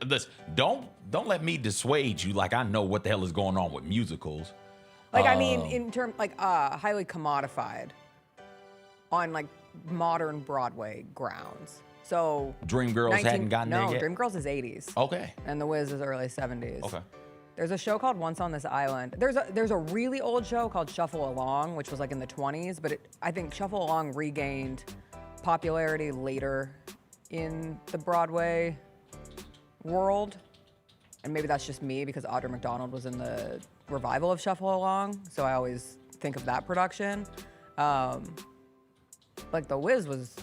listen, don't let me dissuade you like I know what the hell is going on with musicals. Like, I mean, in terms, like, highly commodified on, like, modern Broadway grounds. So Dreamgirls hadn't gotten there yet? No, Dreamgirls is 80s. Okay. And The Wiz is early 70s. Okay. There's a show called Once on This Island. There's a really old show called Shuffle Along, which was like in the 20s, but I think Shuffle Along regained popularity later in the Broadway world. And maybe that's just me because Audra McDonald was in the revival of Shuffle Along, so I always think of that production. Like The Wiz was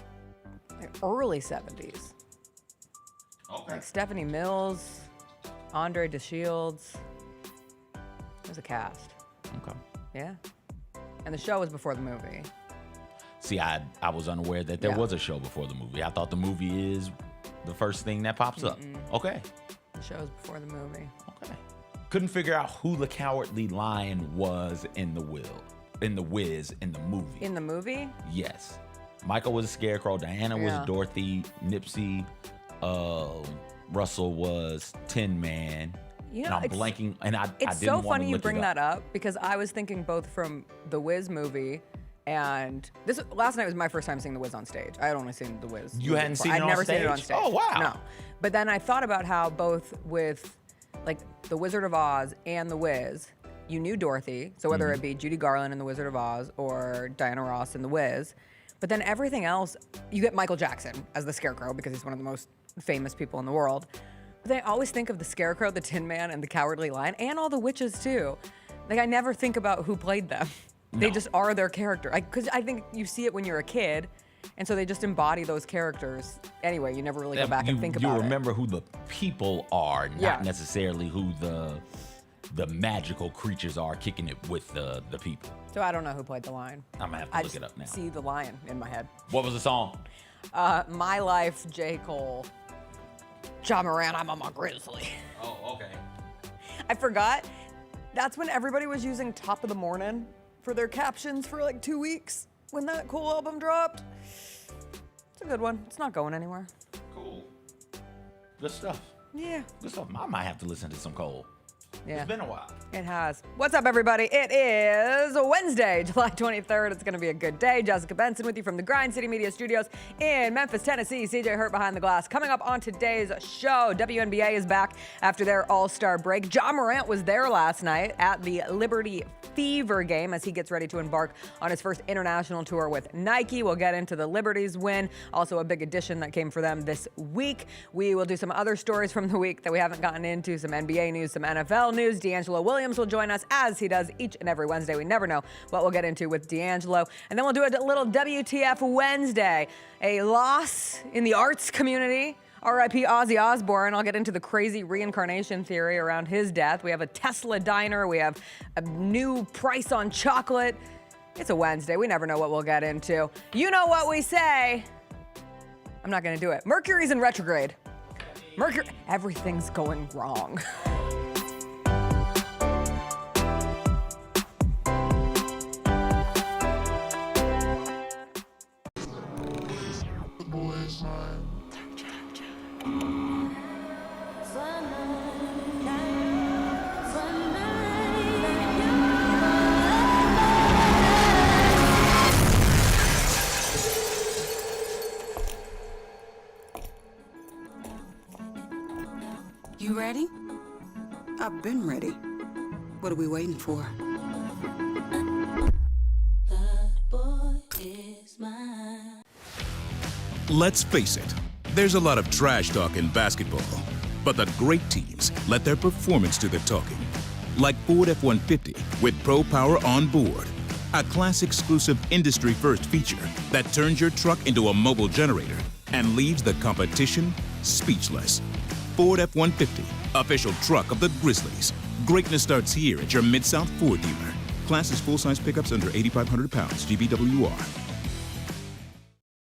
early 70s. Okay. Like Stephanie Mills, Andre DeShields. There's a cast. Okay. Yeah. And the show was before the movie. See, I was unaware that there was a show before the movie. I thought the movie is the first thing that pops up. Okay. The show's before the movie. Okay. Couldn't figure out who the Cowardly Lion was in the Wiz in the movie. In the movie? Yes. Michael was a scarecrow. Diana was Yeah. Dorothy. Nipsey Russell was Tin Man. You And know, I'm blanking, and I It's didn't so want funny to you look bring it up. that up because I was thinking both from the Wiz movie and this last night was my first time seeing the Wiz on stage. I had only seen the Wiz. You movie hadn't before. seen it I'd on never seen it on stage? stage. Oh, wow. No. But then I thought about how both with like The Wizard of Oz and the Wiz, you knew Dorothy. So whether it be Judy Garland in The Wizard of Oz or Diana Ross in The Wiz, but then everything else, you get Michael Jackson as the Scarecrow because he's one of the most famous people in the world. But then I always think of the Scarecrow, the Tin Man, and the Cowardly Lion, and all the witches too. Like I never think about who played them. They just are their character. Because I think you see it when you're a kid, and so they just embody those characters. Anyway, you never really go back and think about it. You remember who the people are, not Yeah. necessarily who the magical creatures are kicking it with the people. So I don't know who played the lion. I'm gonna have to I look just it up now. see the lion in my head. What was the song? My Life, J. Cole. John Morant, I'm on my grizzly. Oh, okay. I forgot. That's when everybody was using Top of the Morning for their captions for like 2 weeks when that Cole album dropped. It's a good one. It's not going anywhere. Cool. Good stuff. Yeah. Good stuff. I might have to listen to some Cole. Yeah. It's been a while. It has. What's up, everybody? It is Wednesday, July 23rd. It's going to be a good day. Jessica Benson with you from the Grind City Media Studios in Memphis, Tennessee. CJ Hurt behind the glass. Coming up on today's show, WNBA is back after their All-Star break. John Morant was there last night at the Liberty Fever game as he gets ready to embark on his first international tour with Nike. We'll get into the Liberty's win. Also a big addition that came for them this week. We will do some other stories from the week that we haven't gotten into, some NBA news, some NFL news. D'Angelo Williams will join us as he does each and every Wednesday. We never know what we'll get into with D'Angelo. And then we'll do a little WTF Wednesday. A loss in the arts community. R.I.P. Ozzy Osbourne. I'll get into the crazy reincarnation theory around his death. We have a Tesla diner. We have a new price on chocolate. It's a Wednesday. We never know what we'll get into. You know what we say. I'm not going to do it. Mercury's in retrograde. Mercury. Everything's going wrong. You ready? I've been ready. What are we waiting for? Let's face it, there's a lot of trash talk in basketball, but the great teams let their performance do the talking. Like Ford F-150 with Pro Power on board, a class-exclusive industry-first feature that turns your truck into a mobile generator and leaves the competition speechless. Ford F-150, official truck of the Grizzlies. Greatness starts here at your Mid-South Ford dealer. Class is full-size pickups under 8,500 pounds, GVWR.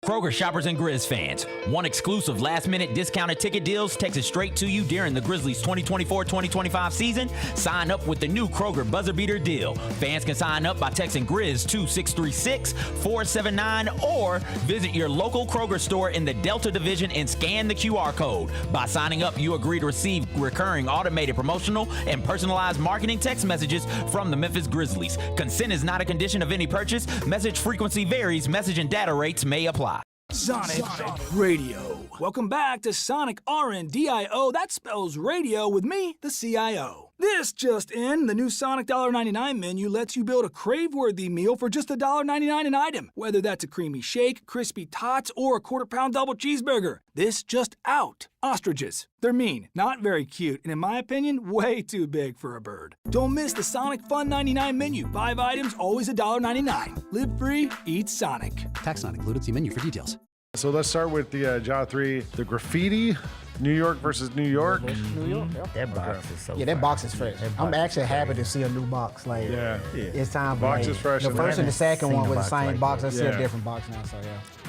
Kroger shoppers and Grizz fans, one exclusive last-minute discounted ticket deals texted straight to you during the Grizzlies 2024-2025 season. Sign up with the new Kroger Buzzer Beater deal. Fans can sign up by texting Grizz to 636-479 or visit your local Kroger store in the Delta Division and scan the QR code. By signing up, you agree to receive recurring automated promotional and personalized marketing text messages from the Memphis Grizzlies. Consent is not a condition of any purchase. Message frequency varies. Message and data rates may apply. Sonic Radio. Welcome back to Sonic RNDIO. That spells radio with me, the CIO. This just in, the new Sonic $1.99 menu lets you build a crave-worthy meal for just $1.99 an item. Whether that's a creamy shake, crispy tots, or a quarter-pound double cheeseburger. This just out. Ostriches. They're mean, not very cute, and in my opinion, way too big for a bird. Don't miss the Sonic Fun 99 menu. 5 items, always $1.99. Live free, eat Sonic. Tax not included. See menu for details. So let's start with the Jaw 3, the graffiti, New York versus New York. New York. That box is so Yeah, that box is fresh. I'm actually happy to see a new box. Like, it's time. Box like, is fresh. The first and the second one with the same box. I see a Yeah. different box now. So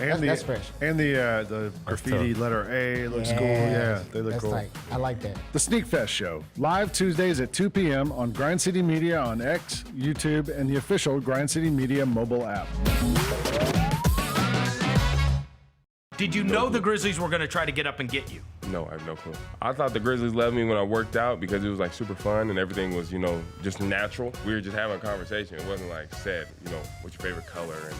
yeah, And that's fresh. And the graffiti letter A looks cool. Yeah, they look that's cool. Tight. I like that. The Sneak Fest Show, live Tuesdays at 2 p.m. on Grind City Media on X, YouTube, and the official Grind City Media mobile app. Did you know the Grizzlies were going to try to get up and get you? No, I have no clue. I thought the Grizzlies loved me when I worked out because it was like super fun and everything was, just natural. We were just having a conversation. It wasn't like said, what's your favorite color and,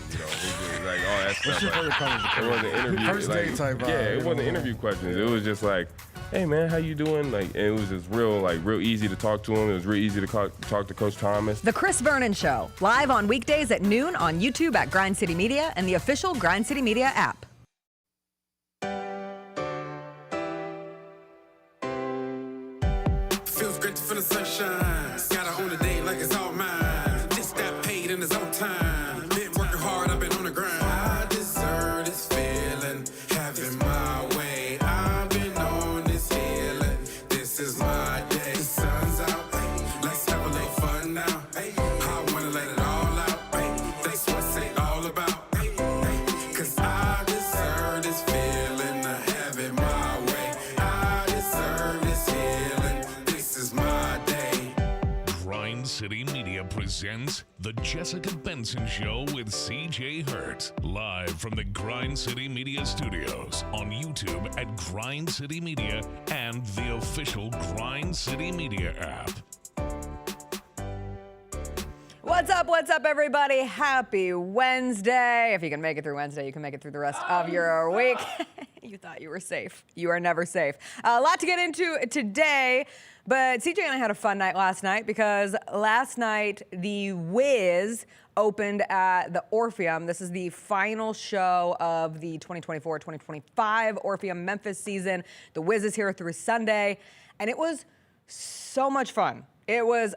like all that stuff. What's your favorite color? It wasn't interview. First date type vibe. It wasn't interview questions. It was just like, hey man, how you doing? Like, and it was just real easy to talk to him. It was real easy to talk to Coach Thomas. The Chris Vernon Show, live on weekdays at noon on YouTube at Grind City Media and the official Grind City Media app. Feels great to feel the sunshine. Gotta own the day like it's all mine. Just got paid in his own time. Been working hard, I've been on the grind. I deserve this feeling, having my way. I've been on this healing. This is my day. The sun's out, let's have a little fun now. I wanna let it all out. That's what it's all about. Cause I deserve this feeling, having my way. I deserve this healing. This is my day. Grind City Media presents The Jessica Benson Show with CJ Hurt. Live from the Grind City Media studios on YouTube at Grind City Media and the official Grind City Media app. What's up, everybody? Happy Wednesday. If you can make it through Wednesday, you can make it through the rest of your week. You thought you were safe. You are never safe. A lot to get into today, but CJ and I had a fun night last night because last night the Wiz opened at the Orpheum. This is the final show of the 2024-2025 Orpheum Memphis season. The Wiz is here through Sunday, and it was so much fun. It was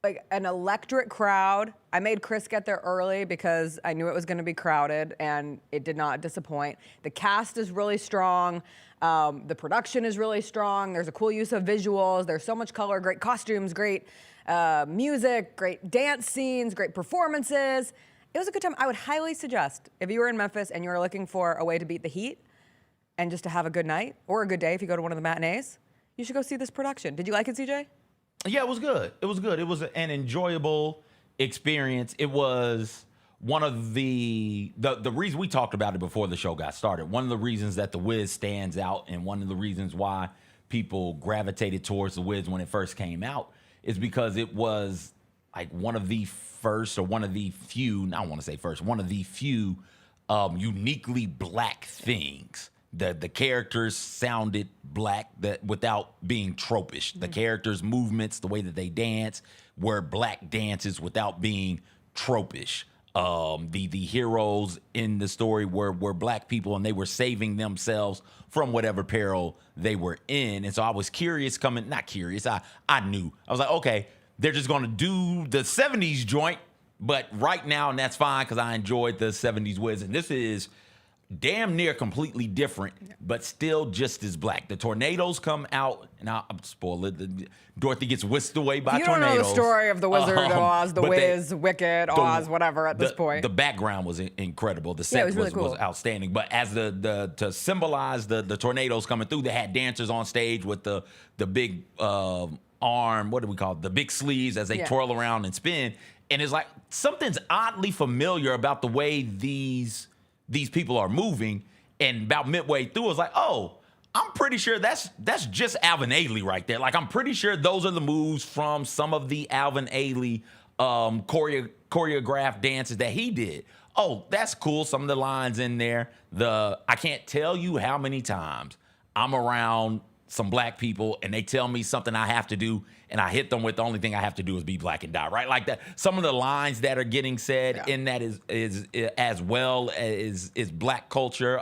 like an electric crowd. I made Chris get there early because I knew it was going to be crowded, and it did not disappoint. The cast is really strong. The production is really strong. There's a cool use of visuals. There's so much color, great costumes, great music, great dance scenes, great performances. It was a good time. I would highly suggest if you were in Memphis and you were looking for a way to beat the heat and just to have a good night or a good day if you go to one of the matinees, you should go see this production. Did you like it, CJ? Yeah, it was good. It was good. It was an enjoyable experience. It was one of the reason we talked about it before the show got started. One of the reasons that the Wiz stands out and one of the reasons why people gravitated towards the Wiz when it first came out is because it was like one of the first or one of the few, I don't want to say first, one of the few uniquely black things. The characters sounded black that without being tropish. The characters' movements, the way that they dance, were black dances without being tropish. The heroes in the story were black people, and they were saving themselves from whatever peril they were in. And so I was curious not curious, I knew. I was like, okay, they're just going to do the 70s joint, but right now, and that's fine because I enjoyed the 70s Wiz. And this is damn near completely different, but still just as black. The tornadoes come out, and I'll spoil it. Dorothy gets whisked away by You don't tornadoes. know the story of the Wizard of Oz, the but Wiz, Wicked, Oz, whatever at this point. The background was incredible. The set it was really cool. was outstanding. But as to symbolize the tornadoes coming through, they had dancers on stage with the big arm, what do we call it? The big sleeves as they twirl around and spin. And it's like something's oddly familiar about the way these people are moving. And about midway through, I was like, oh, I'm pretty sure that's just Alvin Ailey right there. Like, I'm pretty sure those are the moves from some of the Alvin Ailey choreographed dances that he did. Oh, that's cool. Some of the lines in there. I can't tell you how many times I'm around some black people and they tell me something I have to do, and I hit them with the only thing I have to do is be black and die, right? Like that. Some of the lines that are getting said in that is as well as black culture.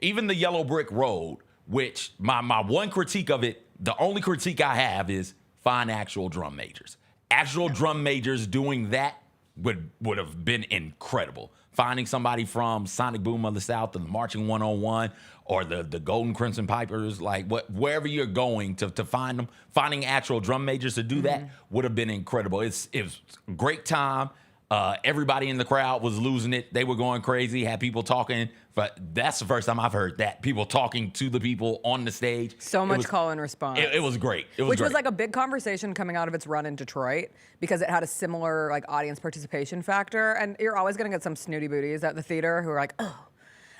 Even the Yellow Brick Road, which my one critique of it, the only critique I have is find actual drum majors. Actual drum majors doing that would have been incredible. Finding somebody from Sonic Boom of the South or the Marching 101 or the Golden Crimson Pipers, like wherever you're going to find them, finding actual drum majors to do that would have been incredible. It was a great time. Everybody in the crowd was losing it. They were going crazy, had people talking. But that's the first time I've heard that. People talking to the people on the stage. So much call and response. It was great. Which was like a big conversation coming out of its run in Detroit because it had a similar like audience participation factor. And you're always going to get some snooty booties at the theater who are like, oh,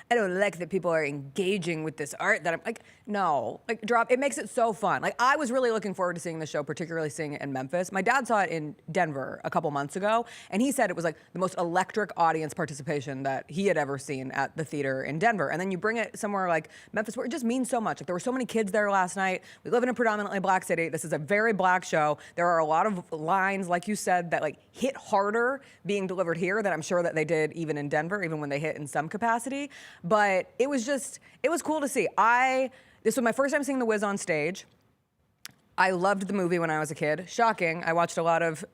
I don't like that people are engaging with this art that I'm like, no, like it makes it so fun. Like I was really looking forward to seeing the show, particularly seeing it in Memphis. My dad saw it in Denver a couple months ago, and he said it was like the most electric audience participation that he had ever seen at the theater in Denver. And then you bring it somewhere like Memphis where it just means so much. Like there were so many kids there last night. We live in a predominantly black city. This is a very black show. There are a lot of lines, like you said, that like hit harder being delivered here than I'm sure that they did even in Denver, even when they hit in some capacity. But it was cool to see. This was my first time seeing The Wiz on stage. I loved the movie when I was a kid. Shocking, I watched a lot of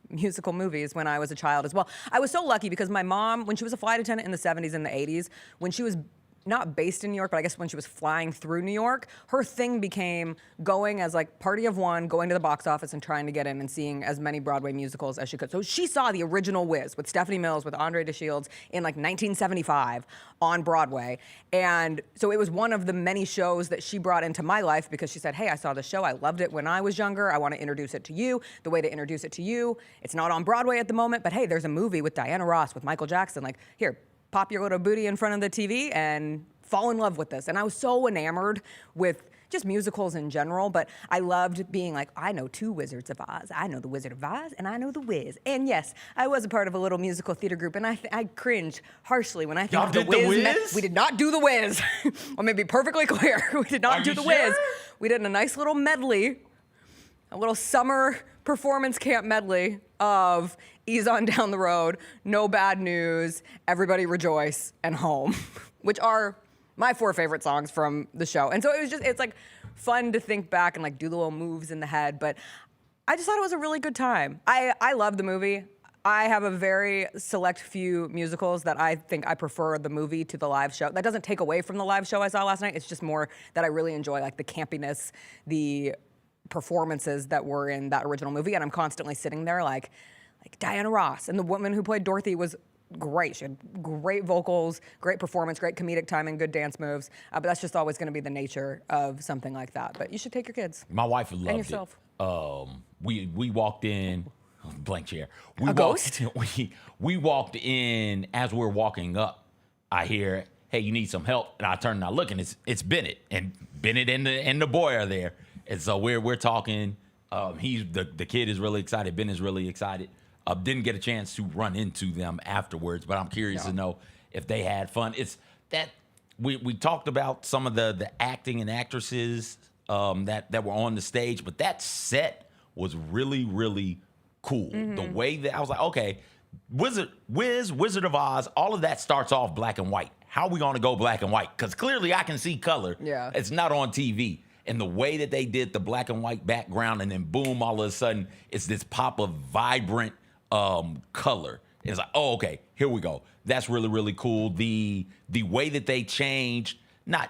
musical movies when I was a child as well. I was so lucky because my mom, when she was a flight attendant in the 70s and the 80s, when she was not based in New York, but I guess when she was flying through New York, her thing became going as like party of one, going to the box office and trying to get in and seeing as many Broadway musicals as she could. So she saw the original Wiz with Stephanie Mills, with Andre DeShields in like 1975 on Broadway. And so it was one of the many shows that she brought into my life because she said, hey, I saw the show. I loved it when I was younger. I want to introduce it to you. The way to introduce it to you, it's not on Broadway at the moment, but hey, there's a movie with Diana Ross, with Michael Jackson. Like, here, pop your little booty in front of the TV and fall in love with this. And I was so enamored with just musicals in general, but I loved being like, I know two Wizards of Oz. I know the Wizard of Oz and I know the Wiz. And yes, I was a part of a little musical theater group, and I cringe harshly when I think of the Wiz. We did not do the Wiz. Let me be perfectly clear. We did not do the Wiz. We did a nice little medley, a little summer performance camp medley of Ease On Down the Road, No Bad News, Everybody Rejoice, and Home, which are my 4 favorite songs from the show. And so it's like fun to think back and like do the little moves in the head, but I just thought it was a really good time. I love the movie. I have a very select few musicals that I think I prefer the movie to the live show. That doesn't take away from the live show I saw last night. It's just more that I really enjoy like the campiness, the performances that were in that original movie, and I'm constantly sitting there like Diana Ross, and the woman who played Dorothy was great. She had great vocals, great performance, great comedic timing, good dance moves. But that's just always going to be the nature of something like that. But you should take your kids. My wife loved and yourself. We walked in, blank chair. Ghost? We walked in as we're walking up. I hear, hey, you need some help, and I turn and I look, and it's Bennett, and Bennett and the boy are there, and so we're talking. The kid is really excited. Ben is really excited. Didn't get a chance to run into them afterwards, but I'm curious to know if they had fun. It's that we talked about some of the acting and actresses that were on the stage, but that set was really, really cool. Mm-hmm. The way that I was like, okay, Wizard of Oz, all of that starts off black and white. How are we going to go black and white? Because clearly I can see color. Yeah. It's not on TV. And the way that they did the black and white background, and then boom, all of a sudden, it's this pop of vibrant color. It's like, oh, okay, here we go. That's really, really cool. The way that they changed, not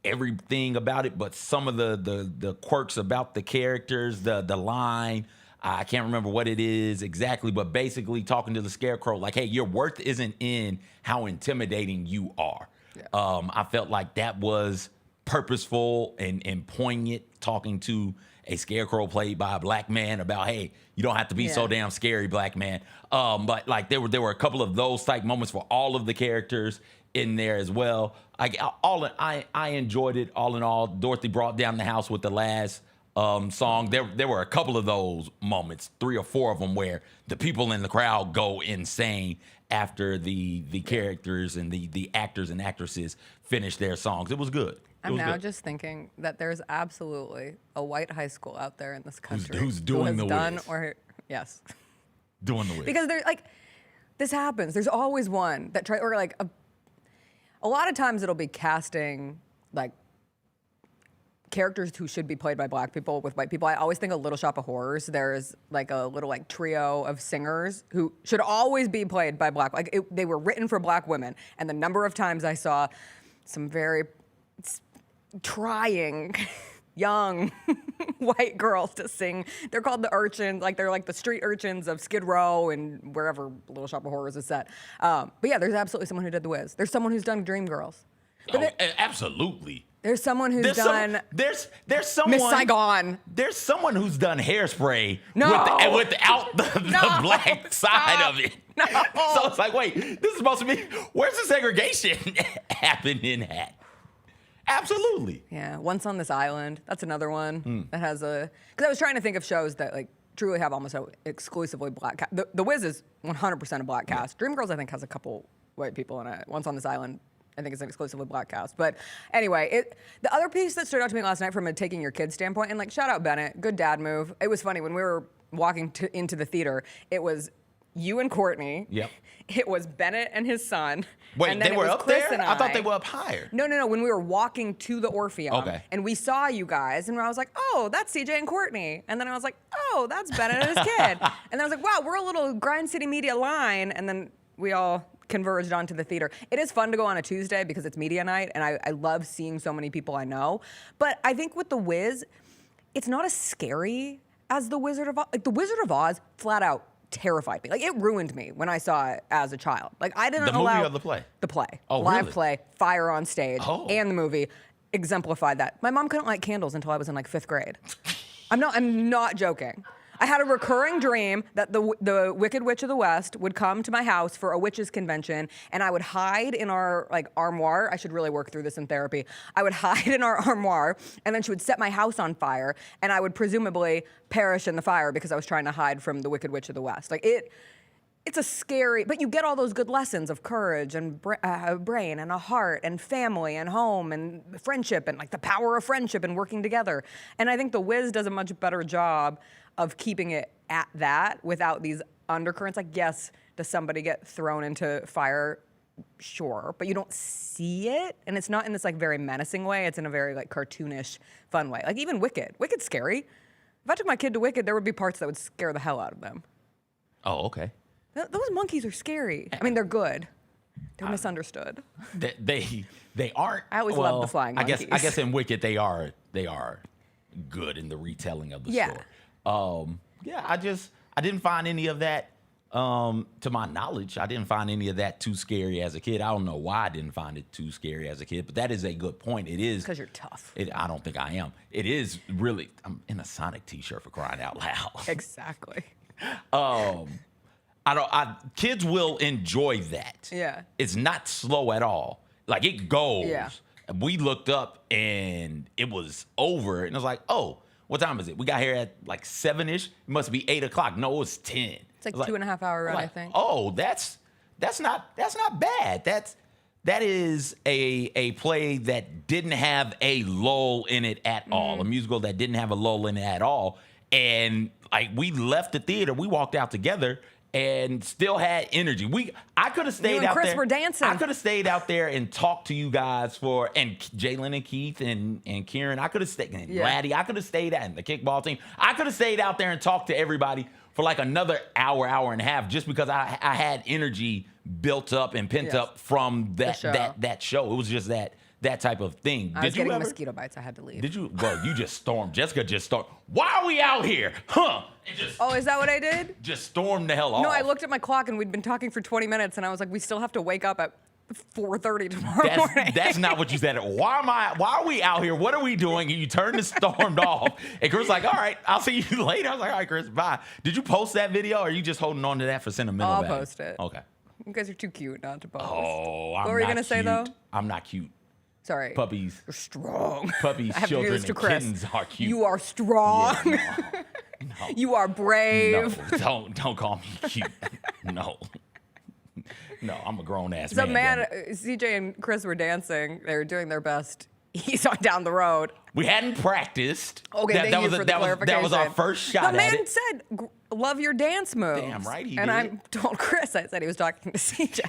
everything about it, but some of the quirks about the characters, the line. I can't remember what it is exactly, but basically talking to the Scarecrow, like, hey, your worth isn't in how intimidating you are. Yeah. I felt like that was purposeful and poignant, talking to a Scarecrow played by a black man about, hey, you don't have to be so damn scary, black man. But like there were a couple of those type moments for all of the characters in there as well. I enjoyed it all in all. Dorothy brought down the house with the last song. There were a couple of those moments, 3 or 4 of them, where the people in the crowd go insane after the characters and the actors and actresses finish their songs. It was good. I'm now just thinking that there's absolutely a white high school out there in this country who's doing the Wiz. Yes. Doing the Wiz. Because there's like, this happens. There's always one that or like a lot of times it'll be casting like characters who should be played by black people with white people. I always think of Little Shop of Horrors. There's like a little like trio of singers who should always be played by black. Like they were written for black women. And the number of times I saw some very trying young white girls to sing. They're called the urchins. Like they're like the street urchins of Skid Row and wherever Little Shop of Horrors is set. But yeah, there's absolutely someone who did the Wiz. There's someone who's done Dreamgirls. Absolutely. There's someone who's done. There's someone. Miss Saigon. There's someone who's done Hairspray No. without the black side of it. No. So it's like, wait, this is supposed to be. Where's the segregation happening at? Absolutely. Yeah. Once on This Island. That's another one that has a. Because I was trying to think of shows that like truly have almost exclusively black cast. The Wiz is 100% a black cast. Dreamgirls I think has a couple white people in it. Once on This Island, I think it's an exclusively black cast. But anyway, the other piece that stood out to me last night from a taking your kids standpoint, and like shout out Bennett, good dad move. It was funny when we were walking into the theater. It was you and Courtney. Yep. It was Bennett and his son. Wait, and then they were up Chris there? and I thought they were up higher. No. When we were walking to the Orpheum, and we saw you guys, and I was like, oh, that's CJ and Courtney. And then I was like, oh, that's Bennett and his kid. And then I was like, wow, we're a little Grind City Media line. And then we all converged onto the theater. It is fun to go on a Tuesday because it's media night, and I love seeing so many people I know. But I think with The Wiz, it's not as scary as The Wizard of Oz. Like, The Wizard of Oz flat out terrified me. Like, it ruined me when I saw it as a child. Like, I didn't allow... The movie or the play? The play. Oh, Live really? play, fire on stage, and the movie exemplified that. My mom couldn't light candles until I was in like 5th grade. I'm not joking. I had a recurring dream that the Wicked Witch of the West would come to my house for a witches convention, and I would hide in our like armoire. I should really work through this in therapy. I would hide in our armoire, and then she would set my house on fire, and I would presumably perish in the fire because I was trying to hide from the Wicked Witch of the West. Like it's a scary, but you get all those good lessons of courage and a brain and a heart and family and home and friendship and like the power of friendship and working together. And I think The Wiz does a much better job of keeping it at that without these undercurrents. Like, yes, does somebody get thrown into fire? Sure, but you don't see it, and it's not in this like very menacing way. It's in a very like cartoonish, fun way. Like even Wicked. Wicked's scary. If I took my kid to Wicked, there would be parts that would scare the hell out of them. Oh, okay. Those monkeys are scary. I mean, they're good. They're misunderstood. They aren't. I always love the flying monkeys. I guess in Wicked they are good in the retelling of the story. I didn't find any of that. To my knowledge, I didn't find any of that too scary as a kid. I don't know why I didn't find it too scary as a kid, but that is a good point. It is because you're tough. I don't think I am. It is really. I'm in a Sonic T-shirt for crying out loud. Exactly. Kids will enjoy that. Yeah. It's not slow at all. Like it goes. Yeah. We looked up and it was over, and I was like, oh, what time is it? We got here at like 7-ish. It must be 8 o'clock. No, it was 10. It's like 2.5 hour run, like, I think. Oh, that's not bad. That is a play that didn't have a lull in it at all. A musical that didn't have a lull in it at all. And like we left the theater, we walked out together, and still had energy. I could have stayed and out Chris there. were dancing. I could have stayed out there and talked to you guys and Jalen and Keith and Kieran. I could have stayed, and Laddie. I could have stayed out, and the kickball team. I could have stayed out there and talked to everybody for like another hour and a half, just because I had energy built up and pent up from that show. It was just that type of thing. I was getting mosquito bites. I had to leave. Did you? Bro, you just stormed. Jessica just stormed. Why are we out here? Huh? Oh, is that what I did? Just stormed the hell off. No, I looked at my clock and we'd been talking for 20 minutes and I was like, we still have to wake up at 4:30 tomorrow morning. That's not what you said. Why are we out here? What are we doing? And you turned and stormed off. And Chris was like, all right, I'll see you later. I was like, all right, Chris, bye. Did you post that video or are you just holding on to that for sentimental I'll value? post it. Okay. You guys are too cute not to post. Oh, I'm what were you not going to say, cute. though? I'm not cute. Sorry. Puppies. You're strong. Puppies, I have to do children, this to and Chris. kittens are cute. You are strong. Yeah, no. You are brave. No, don't call me cute. No. No, I'm a grown ass So man. CJ and Chris were dancing. They were doing their best. He's on down the road. We hadn't practiced. Okay, thank you for the clarification. That was our first shot the man at it. said, love your dance moves. Damn right he and did. I told Chris, I said he was talking to CJ.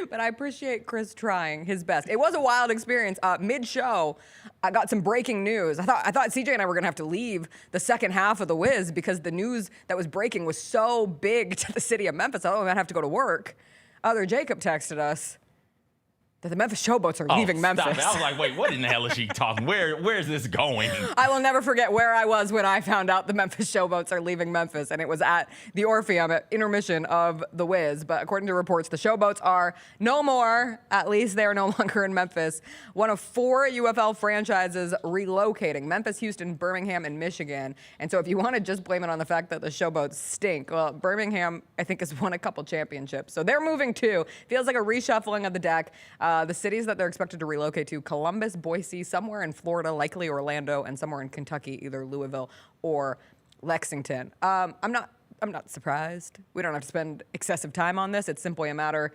But I appreciate Chris trying his best. It was a wild experience. Mid-show, I got some breaking news. I thought CJ and I were going to have to leave the second half of the Wiz because the news that was breaking was so big to the city of Memphis. I thought we might have to go to work. Other Jacob texted us that the Memphis Showboats are leaving Memphis. Stop it. I was like, wait, what in the hell is she talking? Where's this going? I will never forget where I was when I found out the Memphis Showboats are leaving Memphis, and it was at the Orpheum at intermission of the Wiz. But according to reports, the Showboats are no more. At least they are no longer in Memphis. One of 4 UFL franchises relocating: Memphis, Houston, Birmingham, and Michigan. And so if you want to just blame it on the fact that the Showboats stink, well, Birmingham, I think, has won a couple championships. So they're moving too. Feels like a reshuffling of the deck. The cities that they're expected to relocate to: Columbus, Boise, somewhere in Florida, likely Orlando, and somewhere in Kentucky, either Louisville or Lexington. I'm not surprised. We don't have to spend excessive time on this. It's simply a matter.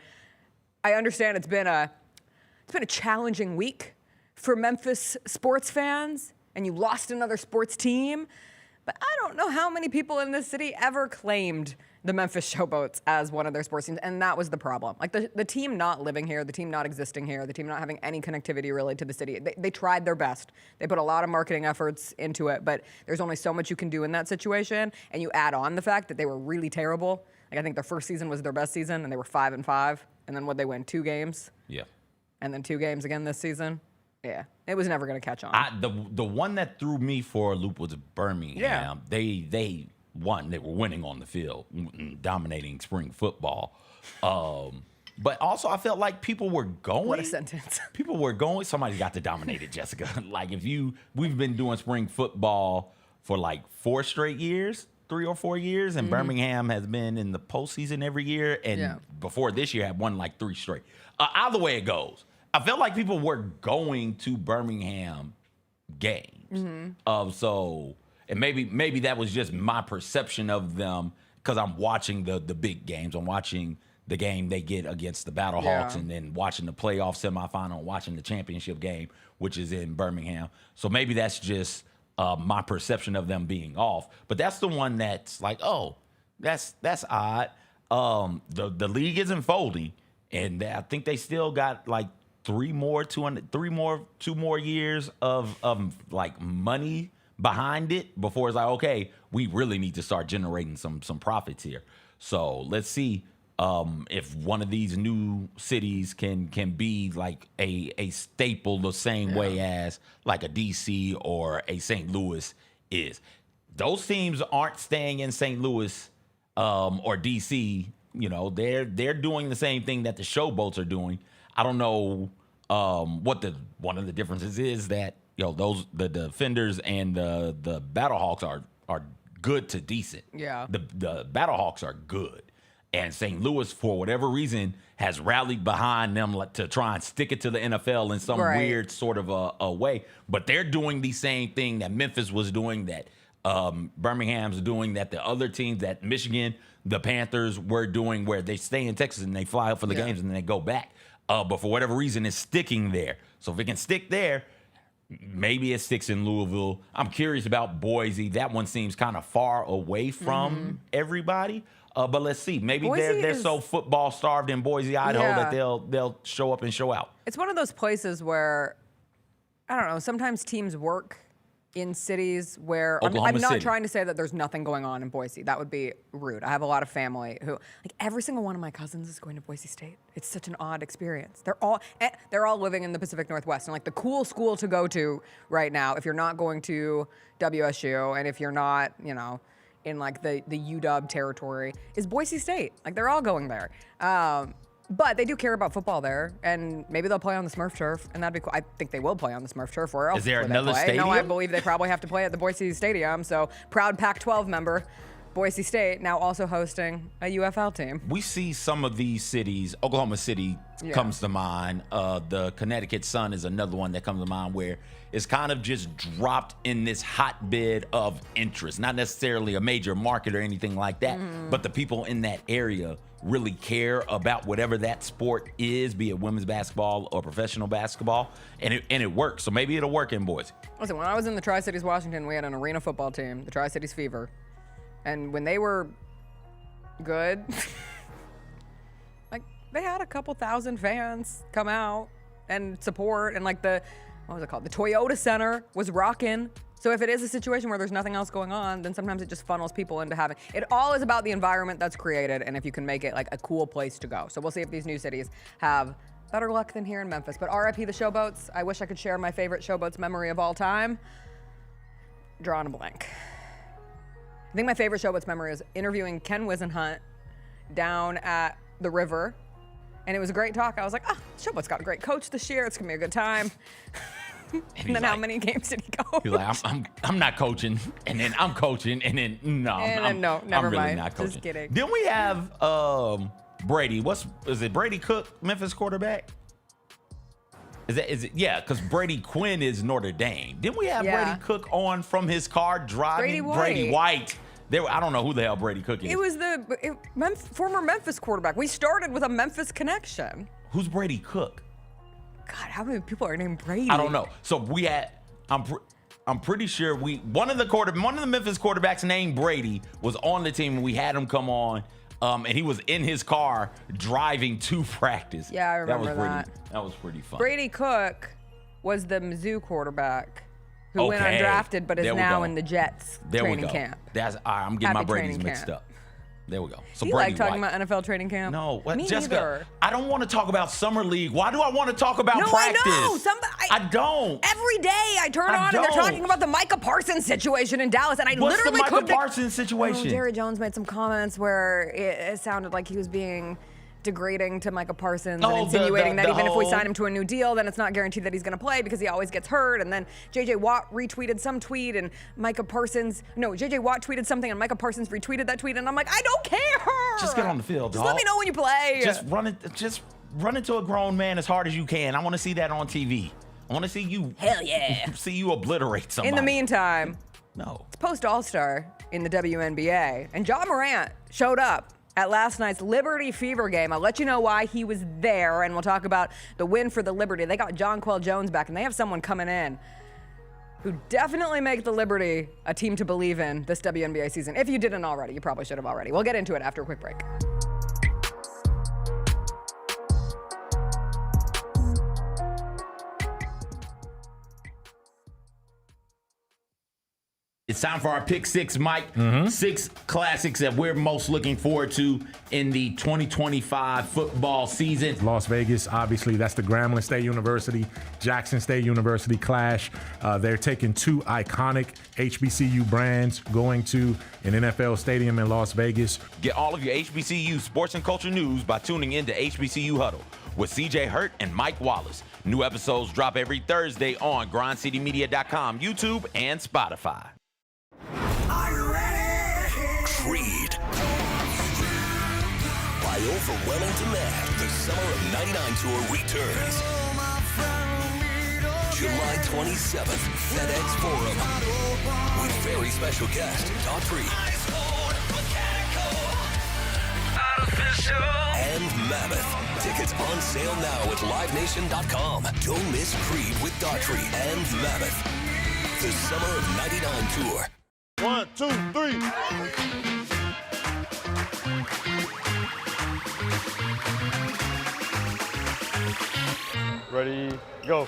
I understand it's been a challenging week for Memphis sports fans, and you lost another sports team. But I don't know how many people in this city ever claimed the Memphis Showboats as one of their sports teams, and that was the problem. Like the team not living here, the team not existing here, the team not having any connectivity really to the city. They tried their best. They put a lot of marketing efforts into it, but there's only so much you can do in that situation, and you add on the fact that they were really terrible. Like I think their first season was their best season, and they were 5-5, and then they win 2 games? Yeah. And then 2 games again this season? Yeah, it was never going to catch on. The one that threw me for a loop was Birmingham. Yeah. They won. They were winning on the field, dominating spring football. But also, I felt like people were going. What a sentence. People were going. Somebody got to dominate it, Jessica. Like we've been doing spring football for like 4 straight years, 3 or 4 years, and Birmingham has been in the postseason every year. And before this year, had won like 3 straight. Either way it goes, I felt like people were going to Birmingham games. And maybe that was just my perception of them because I'm watching the big games. I'm watching the game they get against the Battlehawks and then watching the playoff semifinal and watching the championship game, which is in Birmingham. So maybe that's just my perception of them being off. But that's the one that's like, oh, that's odd. The league isn't folding, and I think they still got like 2 more years of like money behind it before it's like, okay, we really need to start generating some profits here. So let's see if one of these new cities can be like a staple the same way as like a DC or a St. Louis is. Those teams aren't staying in St. Louis or DC. You know, they're doing the same thing that the Showboats are doing. I don't know what one of the differences is that, you know, the Defenders and the Battlehawks are good to decent. Yeah. The Battlehawks are good. And St. Louis, for whatever reason, has rallied behind them to try and stick it to the NFL in some weird sort of a way. But they're doing the same thing that Memphis was doing, that Birmingham's doing, that the other teams, that Michigan, the Panthers were doing, where they stay in Texas and they fly out for the games and then they go back. But for whatever reason, it's sticking there. So if it can stick there, maybe it sticks in Louisville. I'm curious about Boise. That one seems kind of far away from everybody. But let's see. Maybe Boise they're is- so football starved in Boise, Idaho Yeah. that they'll show up and show out. It's one of those places where, I don't know, sometimes teams work in cities where I'm Oklahoma not City. trying to say that there's nothing going on in Boise. That would be rude. I have a lot of family who, like, every single one of my cousins is going to Boise State. It's such an odd experience. They're all living in the Pacific Northwest, and like the cool school to go to right now, if you're not going to WSU and if you're not, you know, in like the UW territory, is Boise State. Like, they're all going there. But they do care about football there, and maybe they'll play on the Smurf turf, and that'd be cool. I think they will play on the Smurf turf. Where else Is there will they another play? stadium? No, I believe they probably have to play at the Boise Stadium. So proud Pac-12 member, Boise State, now also hosting a UFL team. We see some of these cities. Oklahoma City comes to mind. The Connecticut Sun is another one that comes to mind, where it's kind of just dropped in this hotbed of interest. Not necessarily a major market or anything like that, but the people in that area really care about whatever that sport is, be it women's basketball or professional basketball, and it works. So maybe it'll work in Boise. Listen, when I was in the Tri-Cities, Washington, we had an arena football team, the Tri-Cities Fever. And when they were good, like, they had a couple thousand fans come out and support. And like what was it called? The Toyota Center was rocking. So if it is a situation where there's nothing else going on, then sometimes it just funnels people into having, it all is about the environment that's created and if you can make it like a cool place to go. So we'll see if these new cities have better luck than here in Memphis. But RIP the Showboats. I wish I could share my favorite Showboats memory of all time. Drawing a blank. I think my favorite Showboats memory is interviewing Ken Wisenhunt down at the river. And it was a great talk. I was like, Showboats got a great coach this year. It's gonna be a good time. And then how many games did he go? He's like, I'm not coaching, and then I'm coaching, and then no, never I'm really mind. not coaching. Just kidding. Then we have Brady. Is it Brady Cook, Memphis quarterback? Is it? Yeah, because Brady Quinn is Notre Dame. Didn't we have Brady Cook on from his car driving? Brady White. I don't know who the hell Brady Cook is. It was the former Memphis quarterback. We started with a Memphis connection. Who's Brady Cook? God, how many people are named Brady? I don't know. So we had. I'm pretty sure one of the Memphis quarterbacks named Brady was on the team, and we had him come on. And he was in his car driving to practice. Yeah, I remember that. That was pretty fun. Brady Cook was the Mizzou quarterback who went undrafted, but is now in the Jets training camp. I'm getting my Happy Brady's training mixed camp. up. There we go. So Do you Brady like talking White. about NFL training camp? No, what? Me Jessica, neither. I don't want to talk about summer league. Why do I want to talk about No, practice? I know. I don't. Every day I turn on and they're talking about the Micah Parsons situation in Dallas, and I What's literally the Micah couldn't. Parsons situation? Jerry Jones made some comments where it sounded like he was being degrading to Micah Parsons and insinuating that even if we sign him to a new deal, then it's not guaranteed that he's going to play because he always gets hurt. And then J.J. Watt retweeted some tweet, and J.J. Watt tweeted something, and Micah Parsons retweeted that tweet, and I'm like, I don't care. Just get on the field, Just dog. let me know when you play. Just run into a grown man as hard as you can. I want to see that on TV. I want to see you. Hell yeah. See you obliterate somebody. In the meantime, no. It's post All-Star in the WNBA, and John Morant showed up at last night's Liberty Fever game. I'll let you know why he was there, and we'll talk about the win for the Liberty. They got Jonquel Jones back, and they have someone coming in who definitely make the Liberty a team to believe in this WNBA season. If you didn't already, you probably should have already. We'll get into it after a quick break. It's time for our Pick Six, Mike. 6 classics that we're most looking forward to in the 2025 football season. Las Vegas, obviously, that's the Grambling State University, Jackson State University clash. They're taking 2 iconic HBCU brands going to an NFL stadium in Las Vegas. Get all of your HBCU sports and culture news by tuning in to HBCU Huddle with CJ Hurt and Mike Wallace. New episodes drop every Thursday on grindcitymedia.com, YouTube, and Spotify. Creed. By overwhelming demand, the Summer of '99 tour returns. July 27th, FedEx Forum. With very special guest, Daughtry. And Mammoth. Tickets on sale now at livenation.com. Don't miss Creed with Daughtry and Mammoth. The Summer of '99 tour. 1, 2, 3. Ready, go.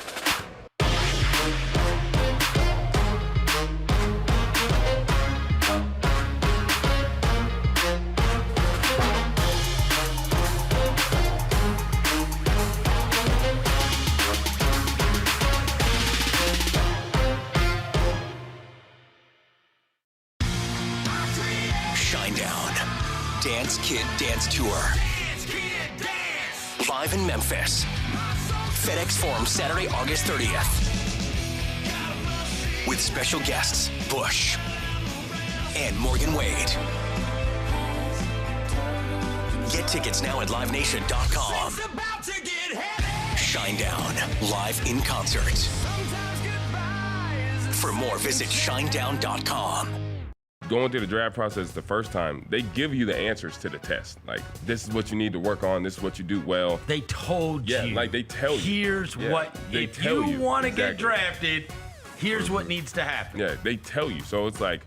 Shinedown. Dance Kid Dance Tour. Live in Memphis. FedEx Forum, Saturday, August 30th. With special guests, Bush and Morgan Wade. Get tickets now at livenation.com. Shinedown, live in concert. For more, visit shinedown.com. Going through the draft process the first time, they give you the answers to the test. Like, this is what you need to work on. This is what you do well. They told you. Yeah, like they tell you. Here's what, they if tell you want to get exactly. drafted, here's what needs to happen. Yeah, they tell you. So it's like,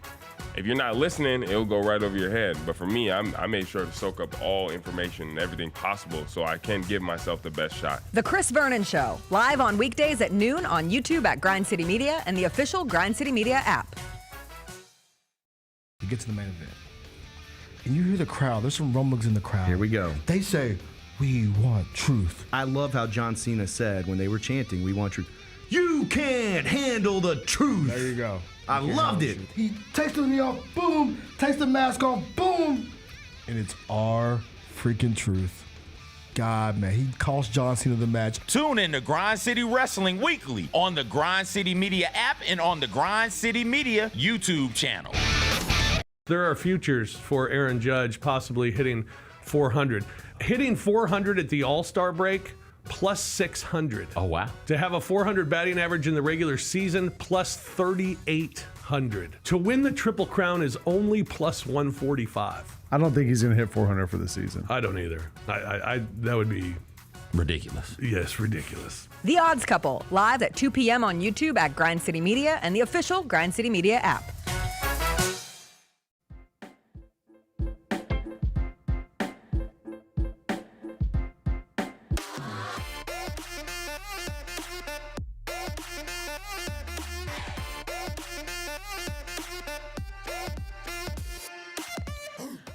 if you're not listening, it'll go right over your head. But for me, I made sure to soak up all information and everything possible so I can give myself the best shot. The Chris Vernon Show, live on weekdays at noon on YouTube at Grind City Media and the official Grind City Media app. You get to the main event, and you hear the crowd. There's some rumblings in the crowd. Here we go. They say, "We want truth." I love how John Cena said when they were chanting, "We want truth." You can't handle the truth. There you go. I loved it. He takes the knee off, boom. Takes the mask off, boom. And it's our freaking truth. God, man, he cost John Cena the match. Tune in to Grind City Wrestling weekly on the Grind City Media app and on the Grind City Media YouTube channel. There are futures for Aaron Judge possibly hitting 400. Hitting 400 at the All-Star break, plus 600. Oh, wow. To have a 400 batting average in the regular season, plus 3,800. To win the Triple Crown is only plus 145. I don't think he's going to hit 400 for the season. I don't either. I that would be ridiculous. Yes, ridiculous. The Odds Couple, live at 2 p.m. on YouTube at Grind City Media and the official Grind City Media app.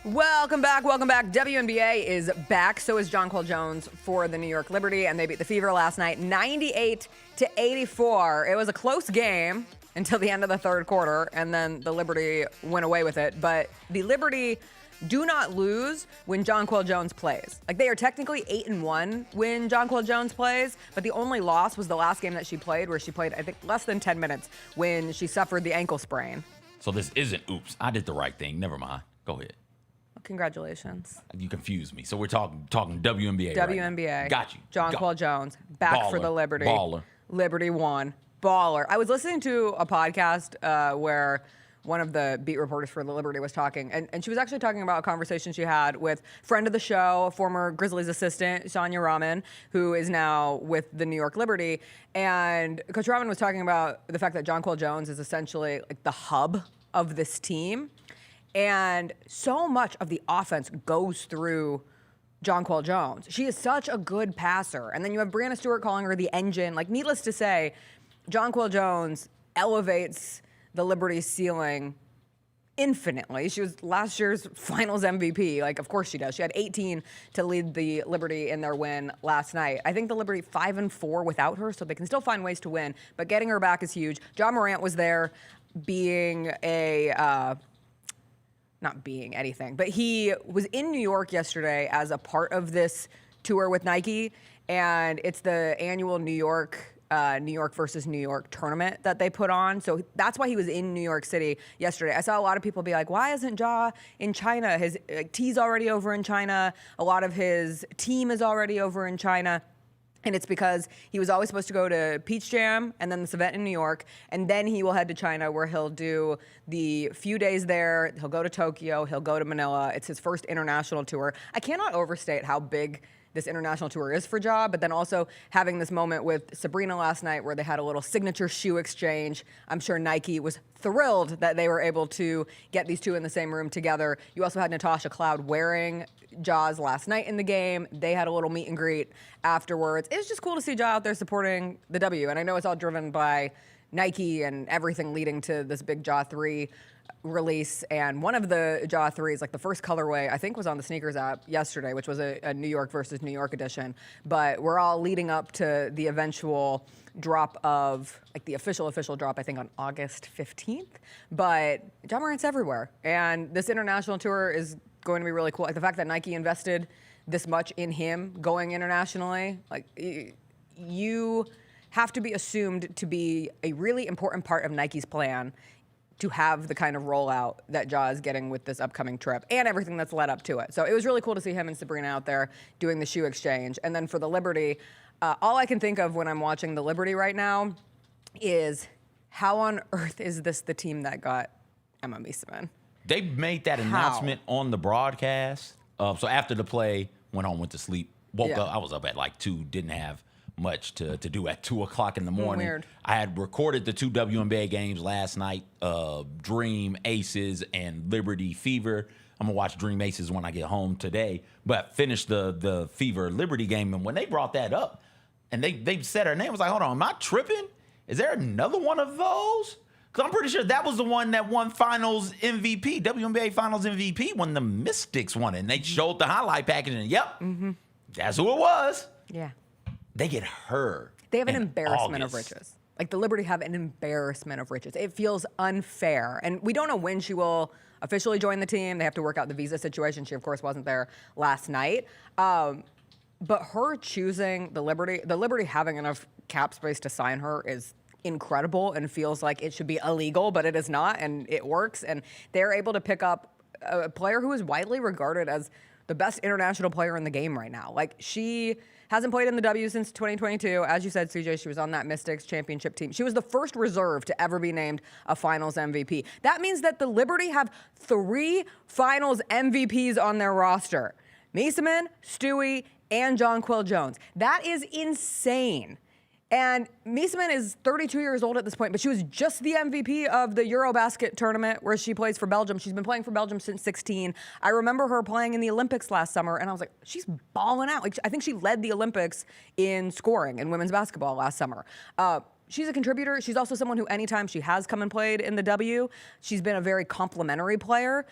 Welcome back. WNBA is back. So is Jonquel Jones for the New York Liberty, and they beat the Fever last night, 98-84. It was a close game until the end of the third quarter, and then the Liberty went away with it. But the Liberty do not lose when Jonquel Jones plays. Like, they are technically 8-1 when Jonquel Jones plays, but the only loss was the last game that she played, where she played, I think, less than 10 minutes when she suffered the ankle sprain. So this isn't oops, I did the right thing. Never mind. Go ahead. Congratulations. You confused me. So we're talking WNBA. WNBA. Right now. Got you. Jonquel Jones back for the Liberty. Baller. Liberty won. Baller. I was listening to a podcast where one of the beat reporters for the Liberty was talking, and she was actually talking about a conversation she had with friend of the show, former Grizzlies assistant, Sonia Rahman, who is now with the New York Liberty. And Coach Rahman was talking about the fact that Jonquel Jones is essentially like the hub of this team. And so much of the offense goes through Jonquel Jones. She is such a good passer. And then you have Brianna Stewart calling her the engine. Like, needless to say, Jonquel Jones elevates the Liberty's ceiling infinitely. She was last year's finals MVP. Like, of course she does. She had 18 to lead the Liberty in their win last night. I think the Liberty 5-4 without her, so they can still find ways to win. But getting her back is huge. John Morant was there being a... not being anything, but he was in New York yesterday as a part of this tour with Nike, and it's the annual New York versus New York tournament that they put on. So that's why he was in New York City yesterday. I saw a lot of people be like, why isn't Ja in China? His T's already over in China. A lot of his team is already over in China. And it's because he was always supposed to go to Peach Jam and then this event in New York, and then he will head to China where he'll do the few days there. He'll go to Tokyo, he'll go to Manila. It's his first international tour. I cannot overstate how big this international tour is for Ja, but then also having this moment with Sabrina last night where they had a little signature shoe exchange. I'm sure Nike was thrilled that they were able to get these two in the same room together. You also had Natasha Cloud wearing Ja's last night in the game. They had a little meet and greet afterwards. It was just cool to see Ja out there supporting the W. And I know it's all driven by Nike and everything leading to this big Ja 3 release. And one of the Ja 3s, like the first colorway, I think was on the sneakers app yesterday, which was a New York versus New York edition. But we're all leading up to the eventual drop of, like the official drop, I think on August 15th. But Ja Morant's everywhere. And this international tour is going to be really cool. Like the fact that Nike invested this much in him going internationally, like you have to be assumed to be a really important part of Nike's plan to have the kind of rollout that Ja is getting with this upcoming trip and everything that's led up to it. So it was really cool to see him and Sabrina out there doing the shoe exchange. And then for the Liberty, all I can think of when I'm watching the Liberty right now is how on earth is this the team that got Emma Miesemann? They made that announcement on the broadcast. So after the play, went home, went to sleep, woke up. I was up at like 2, didn't have much to do at 2 o'clock in the morning. Weird. I had recorded the 2 WNBA games last night, Dream Aces and Liberty Fever. I'm gonna watch Dream Aces when I get home today, but finished the Fever Liberty game. And when they brought that up and they said her name, I was like, hold on, am I tripping? Is there another one of those? Because I'm pretty sure that was the one that won Finals MVP, WNBA Finals MVP, when the Mystics won it. And they showed the highlight package, and that's who it was. Yeah. They get her. They have an embarrassment of riches. Like the Liberty have an embarrassment of riches. It feels unfair. And we don't know when she will officially join the team. They have to work out the visa situation. She, of course, wasn't there last night. But her choosing the Liberty having enough cap space to sign her is incredible and feels like it should be illegal, but it is not, and it works. And they're able to pick up a player who is widely regarded as the best international player in the game right now. Like, she hasn't played in the W since 2022. As you said, CJ, she was on that Mystics championship team. She was the first reserve to ever be named a Finals MVP. That means that the Liberty have 3 Finals MVPs on their roster. Miesemann, Stewie, and Jonquel Jones. That is insane. And Miesemann is 32 years old at this point, but she was just the MVP of the Eurobasket tournament where she plays for Belgium. She's been playing for Belgium since 16. I remember her playing in the Olympics last summer, and I was like, she's balling out. Like, I think she led the Olympics in scoring in women's basketball last summer. She's a contributor. She's also someone who anytime she has come and played in the W, she's been a very complimentary player.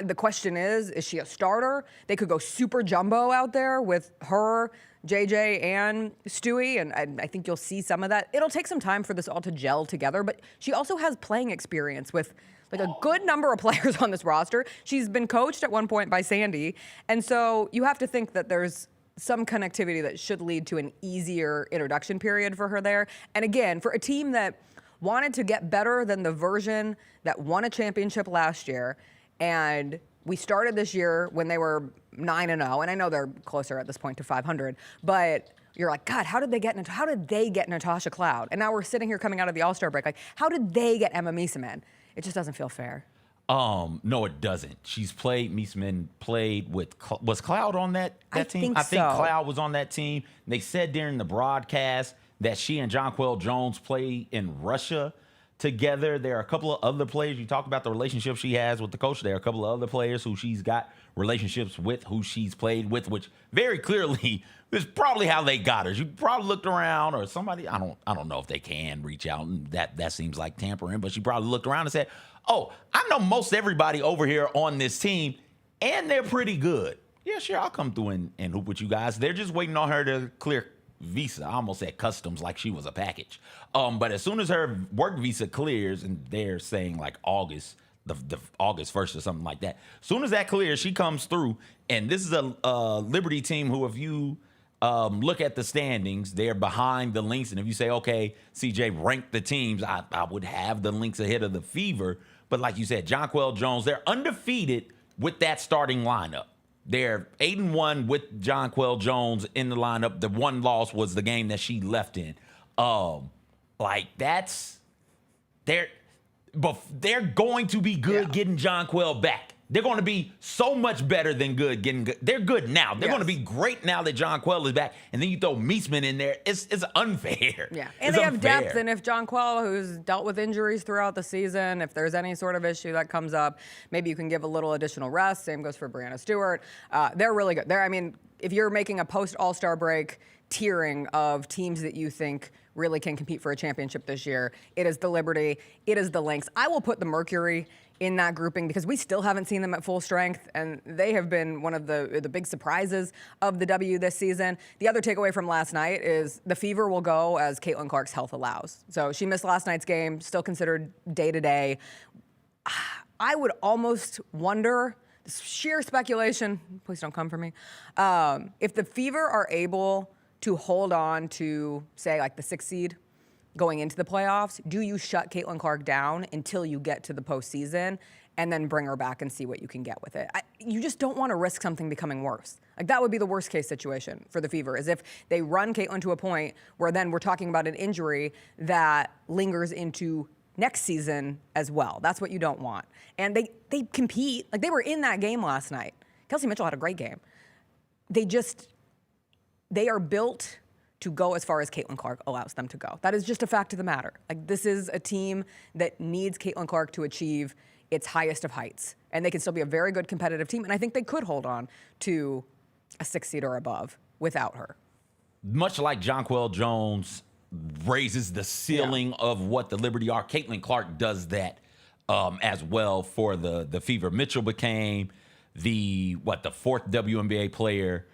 The question is she a starter? They could go super jumbo out there with her, JJ, and Stewie, and I think you'll see some of that. It'll take some time for this all to gel together, but she also has playing experience with like a good number of players on this roster. She's been coached at one point by Sandy, and so you have to think that there's some connectivity that should lead to an easier introduction period for her there. And again, for a team that wanted to get better than the version that won a championship last year, and we started this year when they were 9-0, and I know they're closer at this point to 500, but you're like, God, how did they get Natasha Cloud? And now we're sitting here coming out of the All-Star break, like, how did they get Emma Miesemann? It just doesn't feel fair. No, it doesn't. Miesemann played with, was Cloud on that team? I think Cloud was on that team. They said during the broadcast that she and Jonquel Jones play in Russia together. There are a couple of other players. You talk about the relationship she has with the coach. There are a couple of other players who she's got relationships with, who she's played with, which very clearly is probably how they got her. She probably looked around, or somebody, I don't know if they can reach out, and that seems like tampering, but she probably looked around and said, oh, I know most everybody over here on this team, and they're pretty good. Yeah, sure, I'll come through and hoop with you guys. They're just waiting on her to clear visa. I almost said customs like she was a package. But as soon as her work visa clears, and they're saying like August, the August 1st or something like that. As soon as that clears, she comes through. And this is a Liberty team who, if you look at the standings, they're behind the Lynx. And if you say, okay, CJ, rank the teams, I would have the Lynx ahead of the Fever. But like you said, Jonquel Jones, they're undefeated with that starting lineup. They're 8-1 with Jonquel Jones in the lineup. The one loss was the game that she left in. They're going to be good getting Jonquel back. They're going to be so much better than good. They're good now. They're Yes. going to be great now that Jonquel is back. And then you throw Meesman in there. It's unfair. Yeah, and It's they have unfair. depth. And if Jonquel, who's dealt with injuries throughout the season, if there's any sort of issue that comes up, maybe you can give a little additional rest. Same goes for Brianna Stewart. They're really good. I mean, if you're making a post-All-Star break tiering of teams that you think really can compete for a championship this year, it is the Liberty, it is the Lynx. I will put the Mercury in that grouping because we still haven't seen them at full strength, and they have been one of the big surprises of the W this season. The other takeaway from last night is the Fever will go as Caitlin Clark's health allows. So she missed last night's game, still considered day-to-day. I would almost wonder, sheer speculation, please don't come for me, if the Fever are able to hold on to, say, like the 6th seed going into the playoffs, do you shut Caitlin Clark down until you get to the postseason and then bring her back and see what you can get with it? You just don't want to risk something becoming worse. Like, that would be the worst case situation for the Fever, is if they run Caitlin to a point where then we're talking about an injury that lingers into next season as well. That's what you don't want. And they compete. Like, they were in that game last night. Kelsey Mitchell had a great game. They are built to go as far as Caitlin Clark allows them to go. That is just a fact of the matter. Like, this is a team that needs Caitlin Clark to achieve its highest of heights. And they can still be a very good competitive team. And I think they could hold on to a 6th seed or above without her. Much like Jonquel Jones raises the ceiling of what the Liberty are, Caitlin Clark does that as well for the Fever. Mitchell became the 4th WNBA player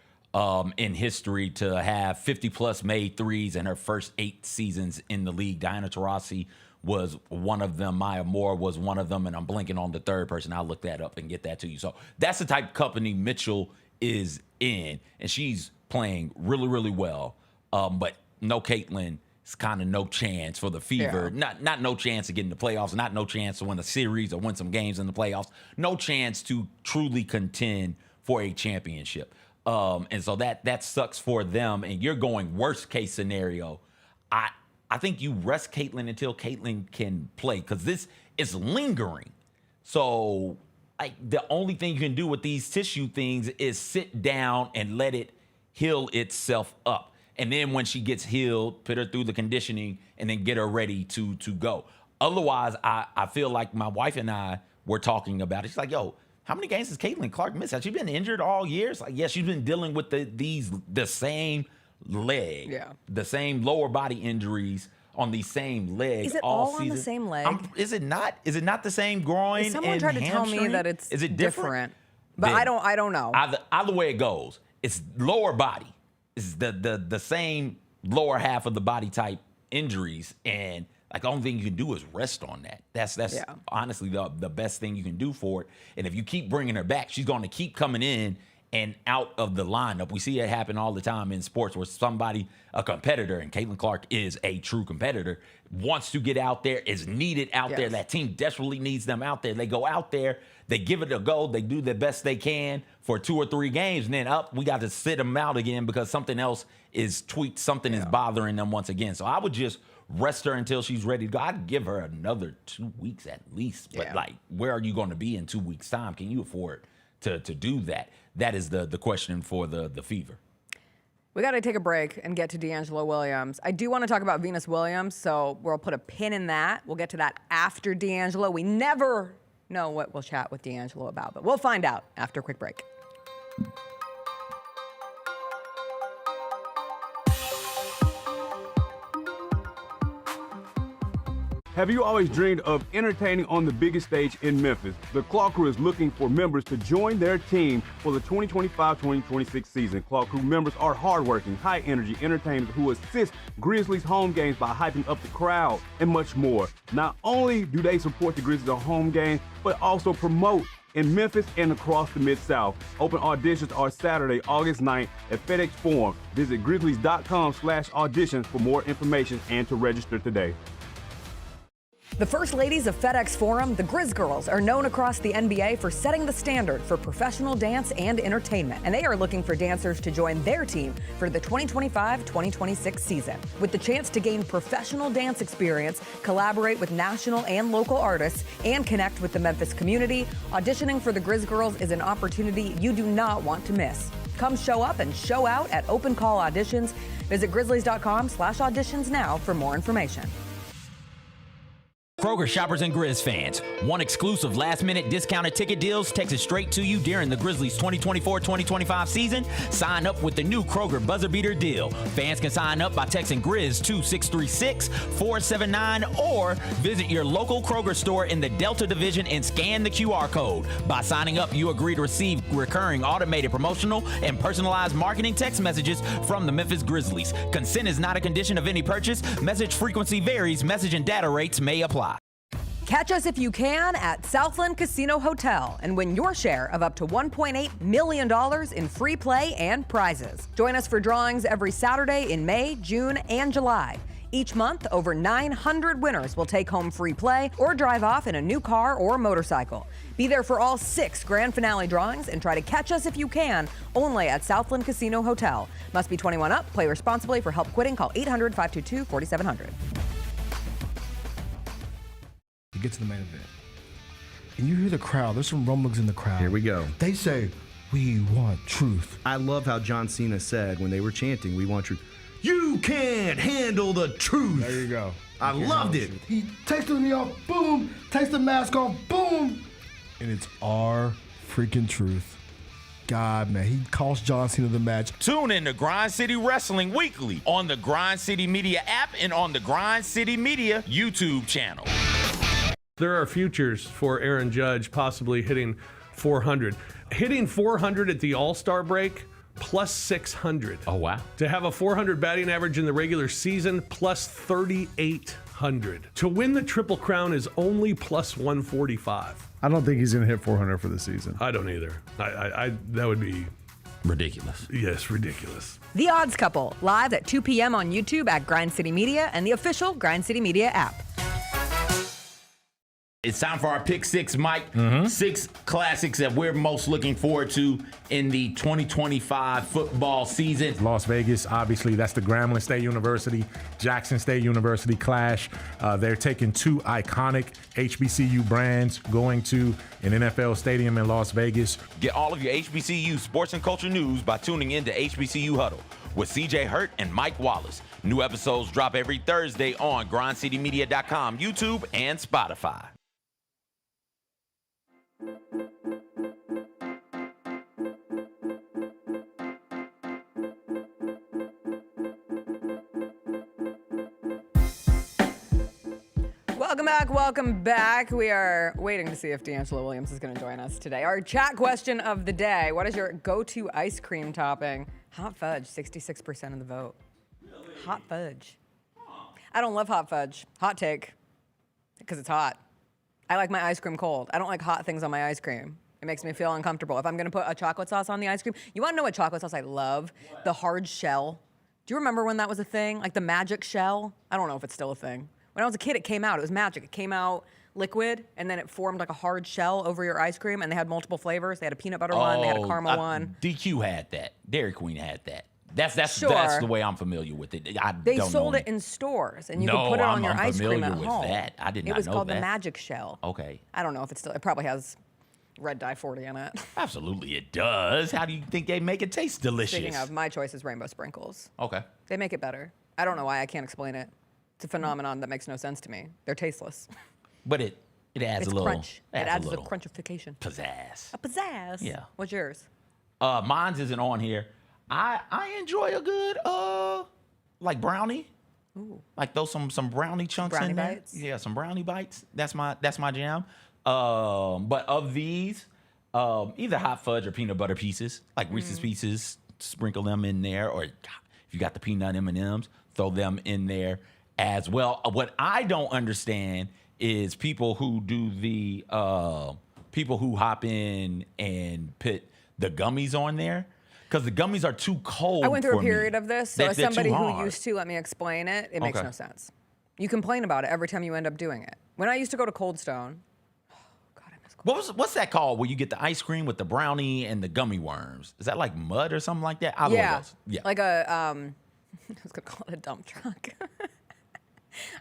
in history to have 50-plus made threes in her first 8 seasons in the league. Diana Taurasi was one of them. Maya Moore was one of them, and I'm blanking on the third person. I'll look that up and get that to you. So that's the type of company Mitchell is in, and she's playing really, really well. But no Caitlin, it's kind of no chance for the Fever. Yeah. Not no chance to get in the playoffs, not no chance to win a series or win some games in the playoffs. No chance to truly contend for a championship. And so that sucks for them. And you're going worst case scenario. I think you rest Caitlin until Caitlin can play, because this is lingering. So the only thing you can do with these tissue things is sit down and let it heal itself up. And then when she gets healed, put her through the conditioning and then get her ready to go. Otherwise, I feel like my wife and I were talking about it. She's like, yo, how many games has Caitlin Clark missed? Has she been injured all year? It's like, yeah, she's been dealing with the same leg, the same lower body injuries on the same leg. Is it all all season. on the same leg? Is it not? Is it not the same groin? Someone and tried to tell me hamstring? that it's Is it different? But Then I don't know. Either way it goes, it's lower body. It's the same lower half of the body type injuries, and like the only thing you can do is rest on that. That's honestly the best thing you can do for it. And if you keep bringing her back, she's going to keep coming in and out of the lineup. We see it happen all the time in sports where somebody, a competitor, and Caitlin Clark is a true competitor, wants to get out there, is needed out there. That team desperately needs them out there. They go out there, they give it a go, they do the best they can for 2 or 3 games, and then we got to sit them out again because something else is tweaked, something is bothering them once again. So I would just rest her until she's ready to go. I'd give her another 2 weeks at least. But like, where are you going to be in 2 weeks' time? Can you afford to do that? That is the question for the Fever. We got to take a break and get to D'Angelo Williams. I do want to talk about Venus Williams, so we'll put a pin in that. We'll get to that after D'Angelo. We never know what we'll chat with D'Angelo about, but we'll find out after a quick break. Have you always dreamed of entertaining on the biggest stage in Memphis? The Claw Crew is looking for members to join their team for the 2025-2026 season. Claw Crew members are hardworking, high-energy entertainers who assist Grizzlies home games by hyping up the crowd and much more. Not only do they support the Grizzlies on home games, but also promote in Memphis and across the Mid-South. Open auditions are Saturday, August 9th at FedEx Forum. Visit grizzlies.com/auditions for more information and to register today. The first ladies of FedEx Forum, the Grizz Girls, are known across the NBA for setting the standard for professional dance and entertainment, and they are looking for dancers to join their team for the 2025-2026 season. With the chance to gain professional dance experience, collaborate with national and local artists, and connect with the Memphis community, auditioning for the Grizz Girls is an opportunity you do not want to miss. Come show up and show out at Open Call Auditions. Visit grizzlies.com/auditions now for more information. Kroger shoppers and Grizz fans, one exclusive last-minute discounted ticket deals texted straight to you during the Grizzlies 2024-2025 season. Sign up with the new Kroger Buzzer Beater deal. Fans can sign up by texting Grizz to 636-479 or visit your local Kroger store in the Delta Division and scan the QR code. By signing up, you agree to receive recurring automated promotional and personalized marketing text messages from the Memphis Grizzlies. Consent is not a condition of any purchase. Message frequency varies. Message and data rates may apply. Catch us if you can at Southland Casino Hotel and win your share of up to $1.8 million in free play and prizes. Join us for drawings every Saturday in May, June, and July. Each month, over 900 winners will take home free play or drive off in a new car or motorcycle. Be there for all 6 grand finale drawings and try to catch us if you can, only at Southland Casino Hotel. Must be 21 up. Play responsibly. For help quitting, call 800-522-4700. To get to the main event. And you hear the crowd. There's some rumblings in the crowd. Here we go. They say, "We want truth." I love how John Cena said when they were chanting, "We want truth." You can't handle the truth. There you go. I loved it. He takes the knee off, boom. Takes the mask off, boom. And it's our freaking truth. God, man, he cost John Cena the match. Tune in to Grind City Wrestling weekly on the Grind City Media app and on the Grind City Media YouTube channel. There are futures for Aaron Judge possibly hitting 400. Hitting 400 at the All-Star break, plus 600. Oh, wow. To have a 400 batting average in the regular season, plus 3,800. To win the Triple Crown is only plus 145. I don't think he's going to hit 400 for the season. I don't either. I that would be ridiculous. Yes, ridiculous. The Odds Couple, live at 2 p.m. on YouTube at Grind City Media and the official Grind City Media app. It's time for our Pick 6, Mike. 6 classics that we're most looking forward to in the 2025 football season. Las Vegas, obviously, that's the Grambling State University, Jackson State University clash. They're taking 2 iconic HBCU brands going to an NFL stadium in Las Vegas. Get all of your HBCU sports and culture news by tuning in to HBCU Huddle with CJ Hurt and Mike Wallace. New episodes drop every Thursday on grindcitymedia.com, YouTube, and Spotify. Welcome back. We are waiting to see if D'Angelo Williams is going to join us today. Our chat question of the day: what is your go-to ice cream topping? Hot fudge, 66% of the vote. Hot fudge. I don't love hot fudge. Hot take, because it's hot. I like my ice cream cold. I don't like hot things on my ice cream. It makes me feel uncomfortable. If I'm going to put a chocolate sauce on the ice cream, you want to know what chocolate sauce I love? What? The hard shell. Do you remember when that was a thing? Like the magic shell? I don't know if it's still a thing. When I was a kid, it came out. It was magic. It came out liquid, and then it formed like a hard shell over your ice cream, and they had multiple flavors. They had a peanut butter one. They had a caramel one. DQ had that. Dairy Queen had that. That's Sure. That's the way I'm familiar with it. They sold it in stores, and you could put it on your ice cream at home. That. I did not know that. It was called the Magic Shell. Okay. I don't know if it's still. It probably has red dye 40 in it. Absolutely, it does. How do you think they make it taste delicious? Speaking of, my choice is rainbow sprinkles. Okay. They make it better. I don't know why. I can't explain it. It's a phenomenon that makes no sense to me. They're tasteless. But it adds it's a little crunch. It adds a crunchification. Pizzazz. A pizzazz. Yeah. What's yours? Mine's isn't on here. I enjoy a good like brownie. Ooh. Like throw some brownie chunks brownie in there. Bites? Yeah, some brownie bites. That's my jam. But of these, either hot fudge or peanut butter pieces, like Reese's Pieces, sprinkle them in there, or if you got the peanut M&Ms, throw them in there as well. What I don't understand is people who do the people who hop in and put the gummies on there. Because the gummies are too cold. I went through for a period me. of this, so They're as somebody too who hard. used to let me explain it, it makes Okay. no sense. You complain about it every time you end up doing it. When I used to go to Cold Stone. What's that called where you get the ice cream with the brownie and the gummy worms? Is that like mud or something like that? I love those. Yeah. Like a, I was going to call it a dump truck.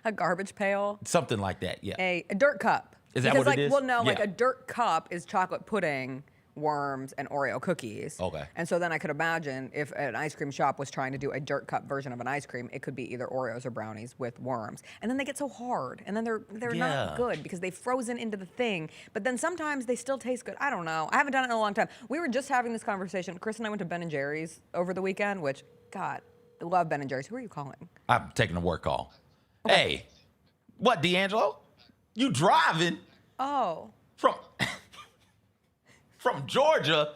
A garbage pail. Something like that, yeah. A dirt cup. Is that what it is? Well, no, like Yeah. a dirt cup is chocolate pudding, worms, and Oreo cookies. Okay. And so then I could imagine if an ice cream shop was trying to do a dirt cup version of an ice cream, it could be either Oreos or brownies with worms. And then they get so hard, and then they're not good because they've frozen into the thing. But then sometimes they still taste good. I don't know. I haven't done it in a long time. We were just having this conversation. Chris and I went to Ben & Jerry's over the weekend, which, God, I love Ben & Jerry's. Who are you calling? I'm taking a work call. Okay. Hey, what, D'Angelo? You driving Oh. from Georgia?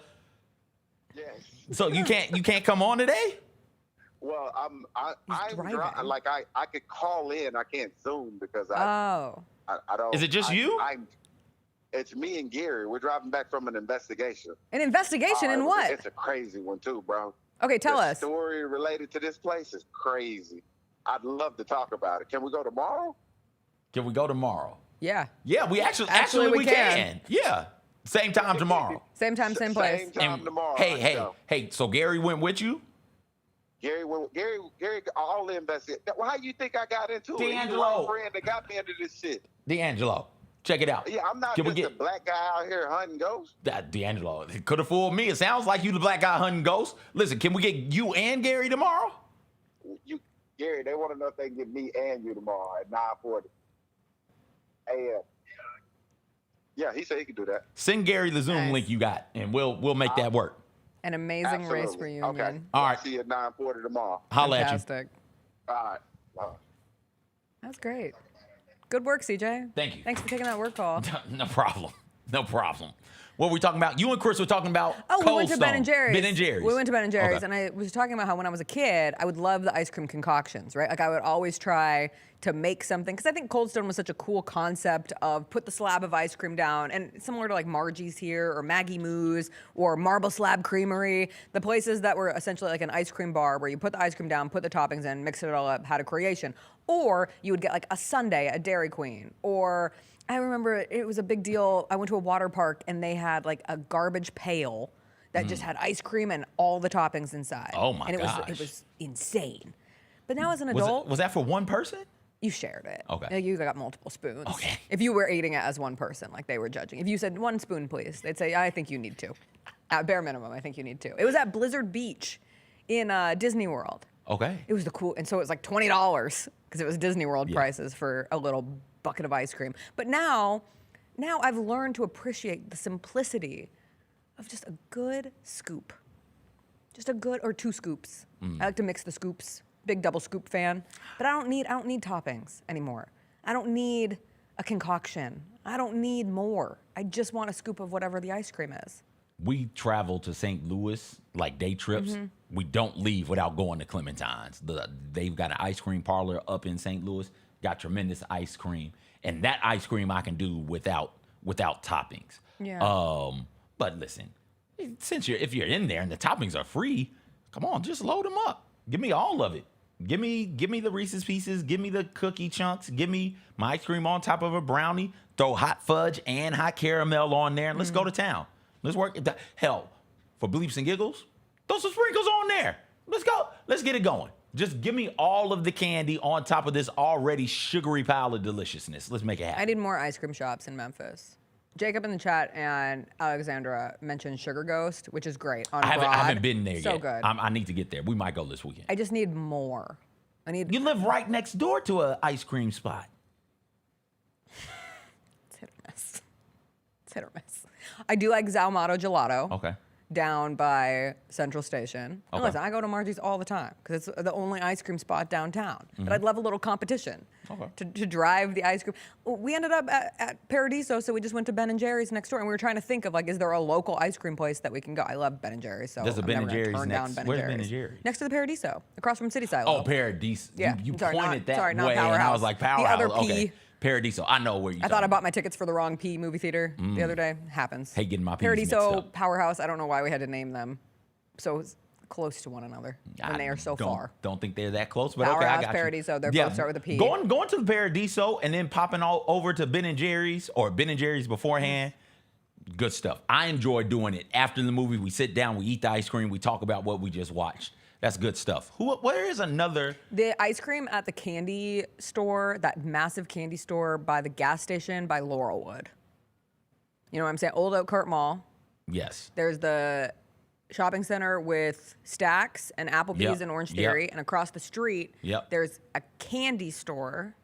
Yes. So you can't come on today? Well, I could call in. I can't Zoom because I don't. Is it just you? It's me and Gary. We're driving back from an investigation. An investigation in what? It's a crazy one too, bro. Okay, tell us. The story related to this place is crazy. I'd love to talk about it. Can we go tomorrow? Can we go tomorrow? Yeah. Yeah, we actually we can. Yeah. Same time tomorrow. Same time, same place. Same time tomorrow. Hey, so Gary went with you? Gary, all the investigation. Well, how you think I got into it? D'Angelo. He's my friend that got me into this shit. D'Angelo, check it out. Yeah, I'm not just a black guy out here hunting ghosts. D'Angelo, it could have fooled me. It sounds like you the black guy hunting ghosts. Listen, can we get you and Gary tomorrow? Gary, they want to know if they can get me and you tomorrow at 9:40 a.m. Yeah, he said he could do that. Send Gary the Zoom link you got, and we'll make that work. An amazing race reunion. Okay. All right. See you at 9:40 tomorrow. Holla at you. Fantastic. All right. Bye. That's great. Good work, CJ. Thank you. Thanks for taking that work call. No problem. No problem. What were we talking about? You and Chris were talking about we went to Ben & Jerry's. Ben & Jerry's. We went to Ben & Jerry's, Okay. and I was talking about how when I was a kid, I would love the ice cream concoctions, right? Like I would always try to make something, because I think Cold Stone was such a cool concept of put the slab of ice cream down, and similar to like Margie's here, or Maggie Moo's, or Marble Slab Creamery, the places that were essentially like an ice cream bar where you put the ice cream down, put the toppings in, mix it all up, had a creation. Or you would get like a sundae at Dairy Queen, or I remember it was a big deal. I went to a water park and they had like a garbage pail that just had ice cream and all the toppings inside. Oh my and gosh. it was insane. But now as an adult, Was that for one person? you shared it. Okay. Like, you got multiple spoons. Okay. If you were eating it as one person, like they were judging. If you said 1 spoon, please, they'd say, I think you need 2. At bare minimum, I think you need 2. It was at Blizzard Beach in Disney World. Okay. It was and so it was like $20 because it was Disney World prices for a little bucket of ice cream. But now I've learned to appreciate the simplicity of just a good scoop. Just a good, or 2 scoops. I like to mix the scoops. Big double scoop fan. But I don't need toppings anymore. I don't need a concoction. I don't need more. I just want a scoop of whatever the ice cream is. We travel to St. Louis, like day trips. Mm-hmm. We don't leave without going to Clementine's. They've got an ice cream parlor up in St. Louis, got tremendous ice cream. And that ice cream I can do without toppings. Yeah. But listen, if you're in there and the toppings are free, come on, just load them up. Give me all of it. Give me the Reese's Pieces. Give me the cookie chunks. Give me my ice cream on top of a brownie. Throw hot fudge and hot caramel on there, and let's go to town. Let's work. Hell, for bleeps and giggles, throw some sprinkles on there. Let's go. Let's get it going. Just give me all of the candy on top of this already sugary pile of deliciousness. Let's make it happen. I need more ice cream shops in Memphis. Jacob in the chat and Alexandra mentioned Sugar Ghost, which is great. I haven't been there yet. So good. I need to get there. We might go this weekend. I just need more. You live right next door to an ice cream spot. It's hit or miss. It's hit or miss. I do like Zalmato Gelato. Okay. Down by Central Station. And Okay. listen, I go to Margie's all the time because it's the only ice cream spot downtown. But I'd love a little competition to drive the ice cream. We ended up at Paradiso, so we just went to Ben & Jerry's next door, and we were trying to think of like, is there a local ice cream place that we can go? I love Ben & Jerry's, so There's a I'm Ben never & gonna Jerry's turn next. down Ben & Where's Jerry's. Ben & Jerry's? Next to the Paradiso, across from City Silo. Oh, Paradiso. Yeah. You Sorry, pointed that sorry, not way, and I Powerhouse. was like, The Powerhouse. other P. Okay. Paradiso. I know where you're I thought I bought my tickets for the wrong P movie theater the other day. Happens. Hey, getting my P's mixed Paradiso, up. Powerhouse. I don't know why we had to name them so close to one another when they are so far. Don't think they're that close, but okay, I Powerhouse got Paradiso, you. they're both start with a P. Going to the Paradiso and then popping all over to Ben & Jerry's or Ben & Jerry's beforehand. Good stuff. I enjoy doing it. After the movie, we sit down, we eat the ice cream, we talk about what we just watched. That's good stuff. Where is another? The ice cream at the candy store, that massive candy store by the gas station by Laurelwood. You know what I'm saying? Old Oak Court Mall. Yes. There's the shopping center with Stacks and Applebee's and Orange Theory. And across the street, there's a candy store.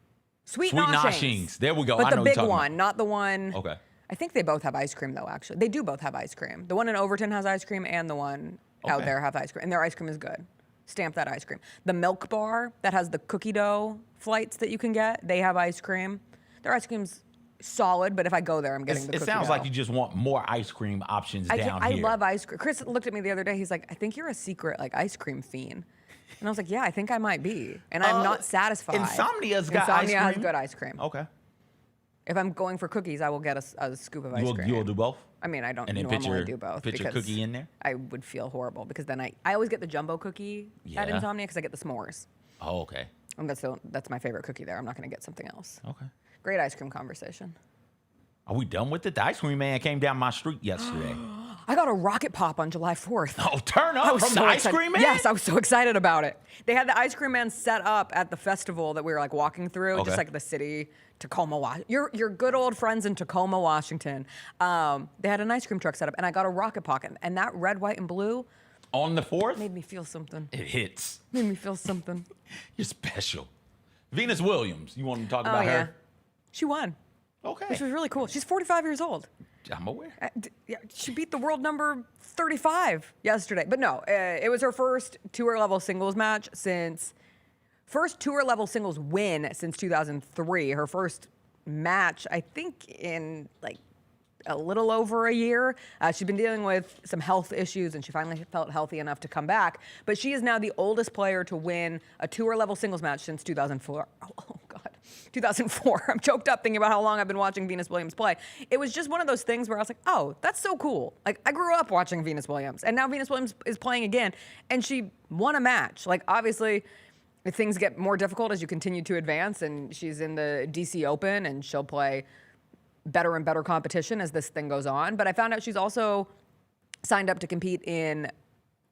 Sweet Noshings. There we go. But I the know big you're talking one, about. not the one. Okay. I think they both have ice cream, though, actually. They do both have ice cream. The one in Overton has ice cream, and the one out there have ice cream. And their ice cream is good. Stamp that ice cream. The Milk Bar that has the cookie dough flights that you can get, they have ice cream. Their ice cream's solid, but if I go there, I'm getting the cookie dough. It sounds like you just want more ice cream options down here. I love ice cream. Chris looked at me the other day. He's like, I think you're a secret ice cream fiend. And I was like, yeah, I think I might be. And I'm not satisfied. Insomnia's got ice cream. Insomnia has good ice cream. Okay. If I'm going for cookies, I will get a scoop of ice cream. You'll do both? I mean, I don't and then normally do both. Put your cookie in there? I would feel horrible because then I always get the jumbo cookie at Insomnia because I get the s'mores. Oh, okay. And that's my favorite cookie there. I'm not going to get something else. Okay. Great ice cream conversation. Are we done with it? The ice cream man came down my street yesterday. I got a rocket pop on July 4th. Oh, turn up from the ice cream man? Yes, I was so excited about it. They had the ice cream man set up at the festival that we were like walking through, just like the city, Tacoma, Washington. Your good old friends in Tacoma, Washington. They had an ice cream truck set up, and I got a rocket pocket. And that red, white, and blue on the 4th made me feel something. It hits. Made me feel something. You're special. Venus Williams, you want to talk about her? She won. Okay. Which was really cool. She's 45 years old. I'm aware. She beat the world number 35 yesterday. But no, it was her first tour level singles match first tour level singles win since 2003. Her first match, I think, in like a little over a year. She's been dealing with some health issues, and she finally felt healthy enough to come back. But she is now the oldest player to win a tour level singles match since 2004. Oh, God. 2004. I'm choked up thinking about how long I've been watching Venus Williams play. It was just one of those things where I was like, oh, that's so cool. Like, I grew up watching Venus Williams, and now Venus Williams is playing again, and she won a match. Like, obviously, things get more difficult as you continue to advance, and she's in the DC Open, and she'll play better and better competition as this thing goes on. But I found out she's also signed up to compete in,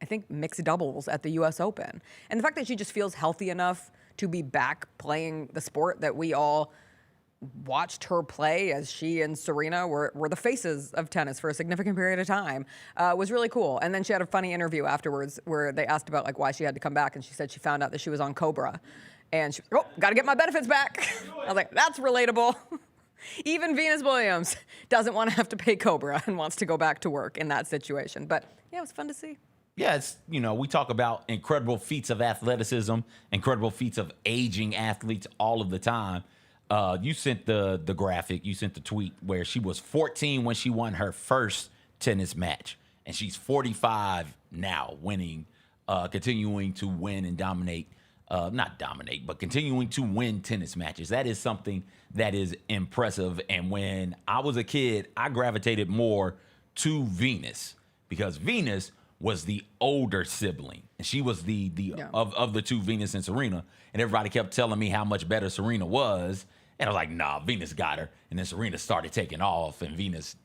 I think, mixed doubles at the US Open. And the fact that she just feels healthy enough to be back playing the sport that we all watched her play as she and Serena were the faces of tennis for a significant period of time was really cool. And then she had a funny interview afterwards where they asked about like why she had to come back, and she said she found out that she was on Cobra. And she, got to get my benefits back. I was like, that's relatable. Even Venus Williams doesn't want to have to pay Cobra and wants to go back to work in that situation. But yeah, it was fun to see. Yeah, it's, we talk about incredible feats of athleticism, incredible feats of aging athletes all of the time. You sent the graphic, you sent the tweet where she was 14 when she won her first tennis match. And she's 45 now, winning, continuing to win and dominate. Not dominate, but continuing to win tennis matches. That is something that is impressive. And when I was a kid, I gravitated more to Venus because Venus was the older sibling. And she was of the two, Venus and Serena. And everybody kept telling me how much better Serena was. And I was like, nah, Venus got her. And then Serena started taking off and Venus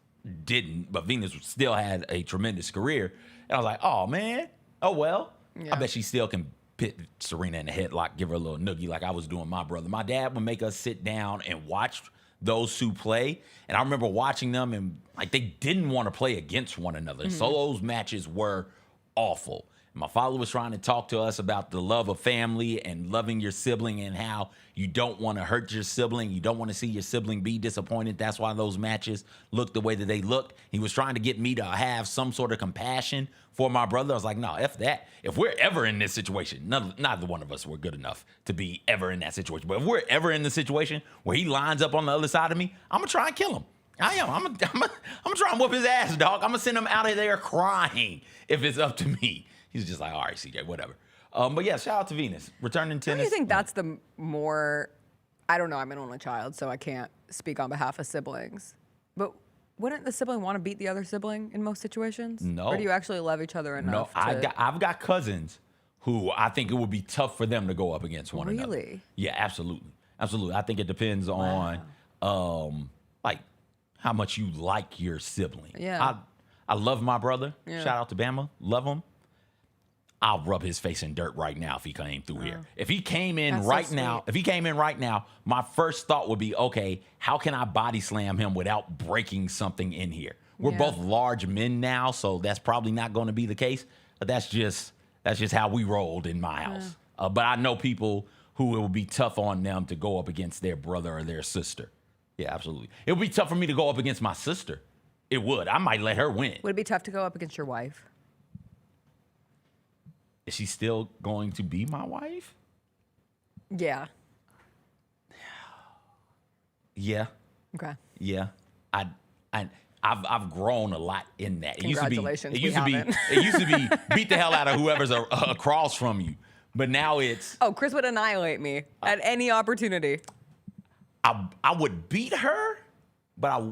didn't. But Venus still had a tremendous career. And I was like, oh, man. Oh, well. Yeah. I bet she still can pit Serena in the headlock, give her a little noogie like I was doing my brother. My dad would make us sit down and watch those two play. And I remember watching them and like they didn't want to play against one another. Mm-hmm. So those matches were awful. My father was trying to talk to us about the love of family and loving your sibling and how you don't want to hurt your sibling. You don't want to see your sibling be disappointed. That's why those matches look the way that they look. He was trying to get me to have some sort of compassion for my brother. I was like, no, F that. If we're ever in this situation, neither one of us were good enough to be ever in that situation. But if we're ever in the situation where he lines up on the other side of me, I'm going to try and kill him. I am. I'm gonna try and whoop his ass, dog. I'm going to send him out of there crying if it's up to me. He's just like, all right, CJ, whatever. But yeah, shout out to Venus. Returning tennis. Do you think that's the more, I don't know, I'm an only child, so I can't speak on behalf of siblings. But wouldn't the sibling want to beat the other sibling in most situations? No. Or do you actually love each other enough? No, I've got cousins who I think it would be tough for them to go up against one another. Really? Yeah, absolutely. Absolutely. I think it depends on like how much you like your sibling. Yeah. I love my brother. Yeah. Shout out to Bama. Love him. I'll rub his face in dirt right now if he came through here. If he came in right now, my first thought would be, okay, how can I body slam him without breaking something in here? We're both large men now, so that's probably not going to be the case. But that's just how we rolled in my house. But I know people who it would be tough on them to go up against their brother or their sister. Yeah, absolutely. It would be tough for me to go up against my sister. It would. I might let her win. Would it be tough to go up against your wife? Is she still going to be my wife? Yeah. Yeah. Okay. Yeah. I've grown a lot in that. Congratulations. It used to be beat the hell out of whoever's across from you. But now it's Chris would annihilate me at any opportunity. I would beat her, but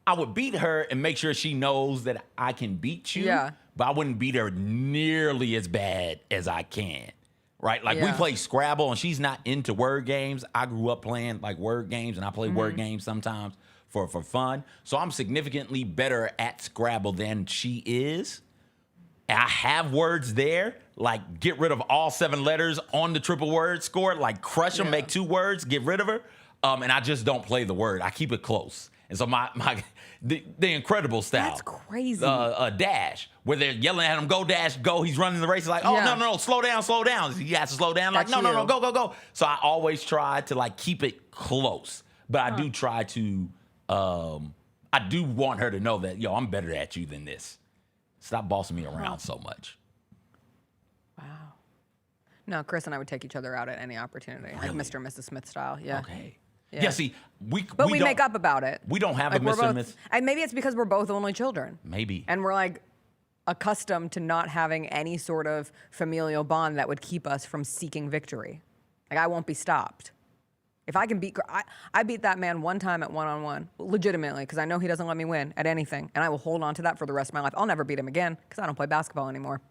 I would beat her and make sure she knows that I can beat you. Yeah. But I wouldn't beat her nearly as bad as I can. Right? Like we play Scrabble and she's not into word games. I grew up playing like word games and I play word games sometimes for fun. So I'm significantly better at Scrabble than she is. I have words there, like get rid of all 7 letters on the triple word score, like crush them, make 2 words, get rid of her. And I just don't play the word. I keep it close. And so the Incredible style. That's crazy. Dash, where they're yelling at him, go Dash, go. He's running the race. He's like, no, slow down. He has to slow down. Like, no, go. So I always try to like keep it close. But I do try to, I do want her to know that, I'm better at you than this. Stop bossing me around so much. Wow. No, Chris and I would take each other out at any opportunity. Like Mr. and Mrs. Smith style. Yeah. Okay. Yeah, see, we make up about it. We don't have a Mr. and Mrs. And maybe it's because we're both only children. Maybe. And we're like accustomed to not having any sort of familial bond that would keep us from seeking victory. Like I won't be stopped. If I can beat, I beat that man one time at one-on-one, legitimately, because I know he doesn't let me win at anything. And I will hold on to that for the rest of my life. I'll never beat him again because I don't play basketball anymore.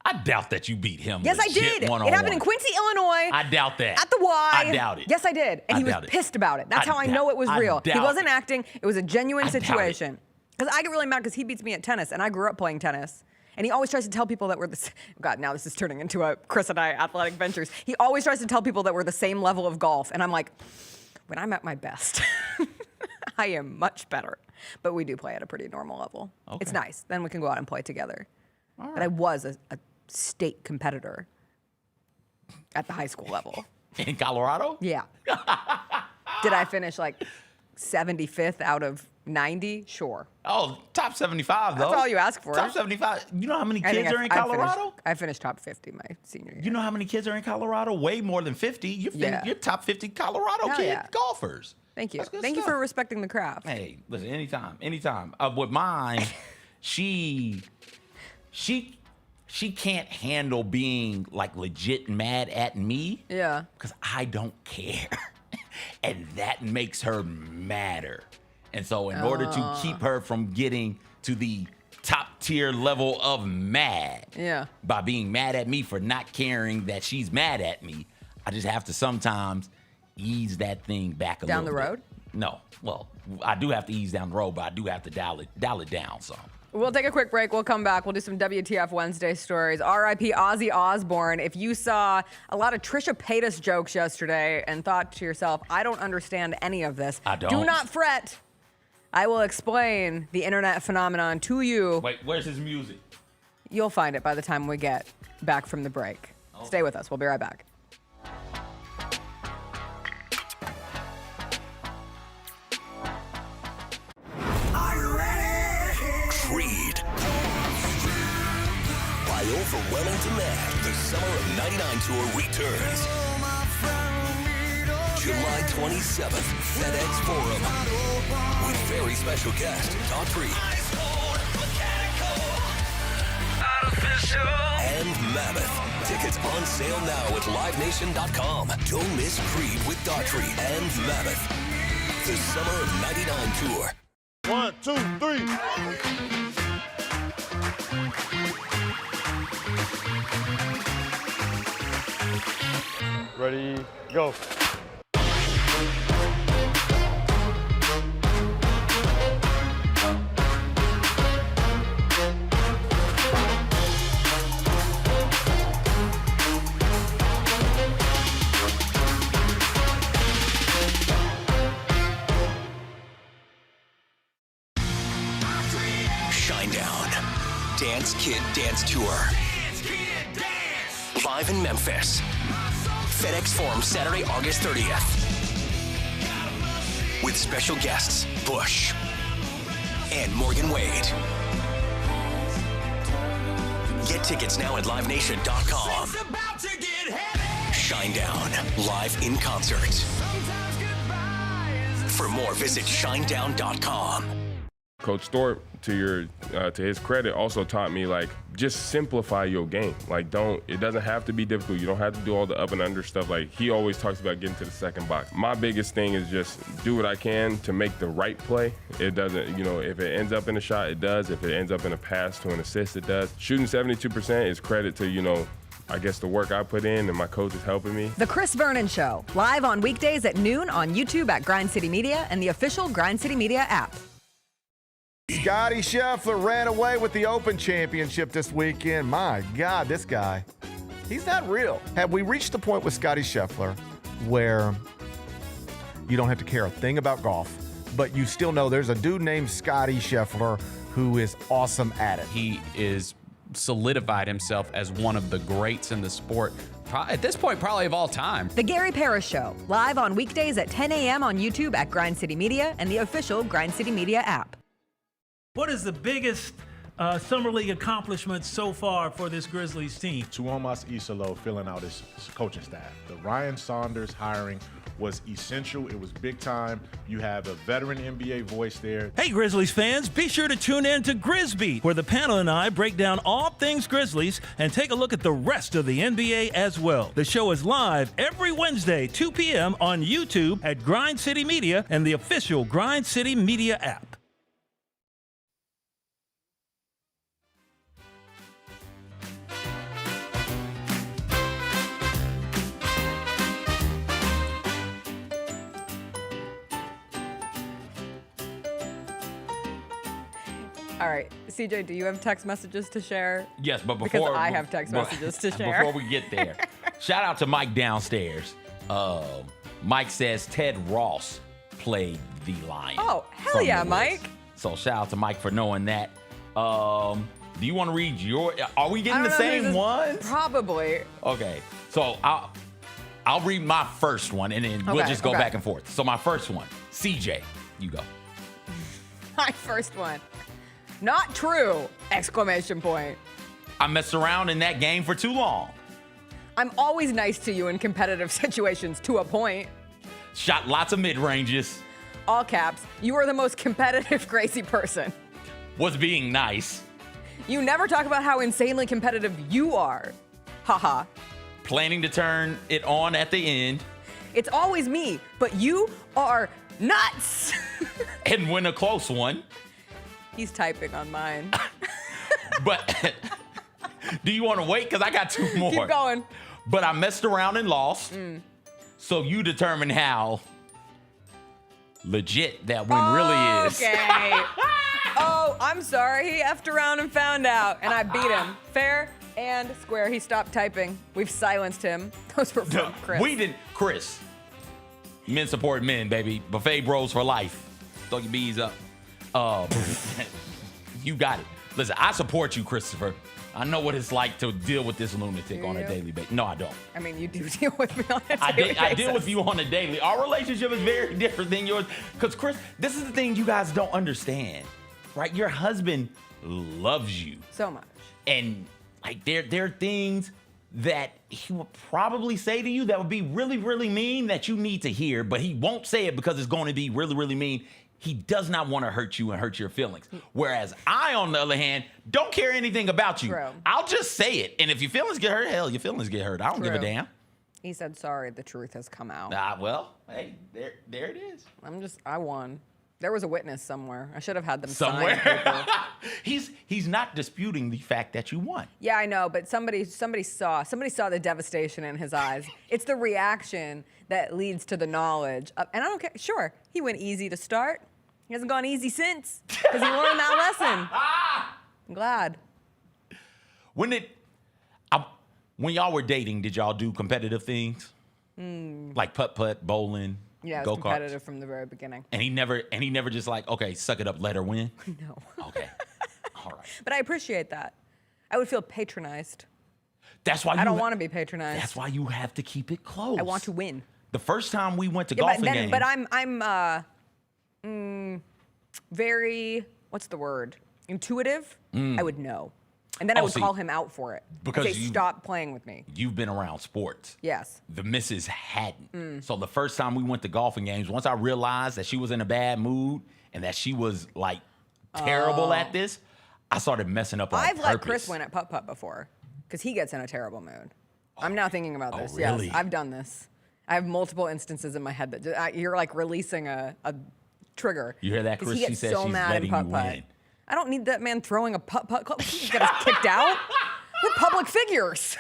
I doubt that you beat him. Yes, I did. One-on-one. It happened in Quincy, Illinois. I doubt that. At the Y. I doubt it. Yes, I did. And he was pissed about it. That's how I know it was real. He wasn't acting. It was a genuine situation. Because I get really mad because he beats me at tennis, and I grew up playing tennis. And he always tries to tell people that we're the same. God, now this is turning into a Chris and I athletic ventures. He always tries to tell people that we're the same level of golf. And I'm like, when I'm at my best, I am much better. But we do play at a pretty normal level. Okay. It's nice. Then we can go out and play together. All right. But I was a state competitor at the high school level. In Colorado? Yeah. Did I finish like 75th out of 90? Sure. Oh, top 75 though. That's all you ask for. Top 75. You know how many kids are in Colorado? I finished top 50 my senior year. You know how many kids are in Colorado? Way more than 50. You're top 50 Colorado golfers. Thank you. Thank you for respecting the craft. Hey, listen, anytime. With mine, she can't handle being like legit mad at me. Yeah. Because I don't care. And that makes her madder. And so in order to keep her from getting to the top tier level of mad, by being mad at me for not caring that she's mad at me, I just have to sometimes ease that thing back a little bit. Down the road? No. Well, I do have to ease down the road, but I do have to dial it down some. We'll take a quick break. We'll come back. We'll do some WTF Wednesday stories. R.I.P. Ozzy Osbourne. If you saw a lot of Trisha Paytas jokes yesterday and thought to yourself, I don't understand any of this. I don't. Do not fret. I will explain the internet phenomenon to you. Wait, where's his music? You'll find it by the time we get back from the break. Okay. Stay with us. We'll be right back. Creed. By overwhelming demand, the Summer of '99 tour returns. July 27th, FedEx Forum. With very special guest, Daughtry. And Mammoth. Tickets on sale now at LiveNation.com. Don't miss Creed with Daughtry and Mammoth. The Summer of '99 tour. 1, 2, 3. Ready, go. Shinedown. Dance Kid Dance Tour. Live in Memphis. FedEx Forum, Saturday, August 30th. With special guests, Bush and Morgan Wade. Get tickets now at livenation.com. Shinedown, live in concert. For more, visit shinedown.com. Coach Thorpe, to his credit, also taught me, like, just simplify your game. Like, it doesn't have to be difficult. You don't have to do all the up and under stuff. Like, he always talks about getting to the second box. My biggest thing is just do what I can to make the right play. It doesn't, if it ends up in a shot, it does. If it ends up in a pass to an assist, it does. Shooting 72% is credit to, I guess the work I put in and my coach is helping me. The Chris Vernon Show, live on weekdays at noon on YouTube at Grind City Media and the official Grind City Media app. Scotty Scheffler ran away with the Open Championship this weekend. My God, this guy, he's not real. Have we reached the point with Scotty Scheffler where you don't have to care a thing about golf, but you still know there's a dude named Scotty Scheffler who is awesome at it? He is solidified himself as one of the greats in the sport. At this point, probably of all time. The Gary Parrish Show, live on weekdays at 10 a.m. on YouTube at Grind City Media and the official Grind City Media app. What is the biggest Summer League accomplishment so far for this Grizzlies team? Tuomas Isalo filling out his coaching staff. The Ryan Saunders hiring was essential. It was big time. You have a veteran NBA voice there. Hey, Grizzlies fans, be sure to tune in to Grizbeat, where the panel and I break down all things Grizzlies and take a look at the rest of the NBA as well. The show is live every Wednesday, 2 p.m. on YouTube at Grind City Media and the official Grind City Media app. All right, CJ, do you have text messages to share? Yes, but because I have text messages to share. Before we get there, shout out to Mike downstairs. Mike says Ted Ross played the Lion. Oh, hell yeah, Mike. So shout out to Mike for knowing that. Do you want to read your? Are we getting the same one? Probably. Okay, so I'll read my first one and then we'll just go back and forth. So my first one, CJ, you go. My first one. Not true! Exclamation point. I messed around in that game for too long. I'm always nice to you in competitive situations to a point. Shot lots of mid-ranges. All caps. You are the most competitive, crazy person. Was being nice. You never talk about how insanely competitive you are. Haha. Planning to turn it on at the end. It's always me, but you are nuts. And win a close one. He's typing on mine. But do you want to wait? Because I got two more. Keep going. But I messed around and lost. So you determine how legit that win really is. Okay. Oh, I'm sorry. He effed around and found out. And I beat him. Fair and square. He stopped typing. We've silenced him. Those were from Chris. We didn't. Chris. Men support men, baby. Buffet bros for life. Throw your bees up. You got it. Listen, I support you, Christopher. I know what it's like to deal with this lunatic on a daily basis. No, I don't. I mean, you do deal with me on a daily basis. I deal with you on a daily. Our relationship is very different than yours. Because, Chris, this is the thing you guys don't understand, right? Your husband loves you. So much. And, like, there are things that he would probably say to you that would be really, really mean that you need to hear, but he won't say it because it's going to be really, really mean. He does not want to hurt you and hurt your feelings. Whereas I, on the other hand, don't care anything about you. True. I'll just say it. And if your feelings get hurt, hell, your feelings get hurt. I don't give a damn. He said, sorry, the truth has come out. Well, hey, there it is. I won. There was a witness somewhere. I should have had them Somewhere. sign paper. He's not disputing the fact that you won. Yeah, I know, but somebody saw the devastation in his eyes. It's the reaction that leads to the knowledge. And I don't care. Sure, he went easy to start. He hasn't gone easy since because he learned that lesson. I'm glad. When y'all were dating, did y'all do competitive things? Like putt-putt, bowling, Yeah, it was go-karts? competitive from the very beginning. And he never just like, okay, suck it up, let her win? No. Okay. All right. But I appreciate that. I would feel patronized. That's why I don't want to be patronized. That's why you have to keep it close. I want to win. The first time we went to golfing games. But I'm very, what's the word? Intuitive. I would know. And then I would call him out for it. Because I'd say, stop playing with me. You've been around sports. Yes. The missus hadn't. So the first time we went to golfing games, once I realized that she was in a bad mood and that she was like terrible at this, I started messing up on I've purpose. let Chris win at putt-putt before because he gets in a terrible mood. I'm now thinking about this. Really? Yes, I've done this. I have multiple instances in my head that you're like releasing a trigger. You hear that, 'Cause Chris? he She gets said so she's mad letting in you putt-putt. win. I don't need that man throwing a putt-putt club. He's get us kicked out. We're public figures.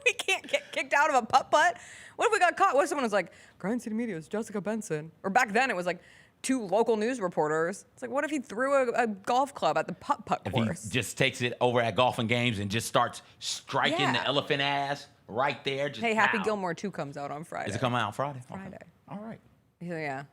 We can't get kicked out of a putt-putt. What if we got caught? What if someone was like, Grind City Media's Jessica Benson? Or back then it was like 2 local news reporters. It's like, what if he threw a golf club at the putt-putt course? He just takes it over at golfing games and just starts striking Yeah. the elephant ass right there. Just Hey, Happy pow. Gilmore 2 comes out on Friday. Is it coming out Friday? Friday. Okay. All right. Yeah.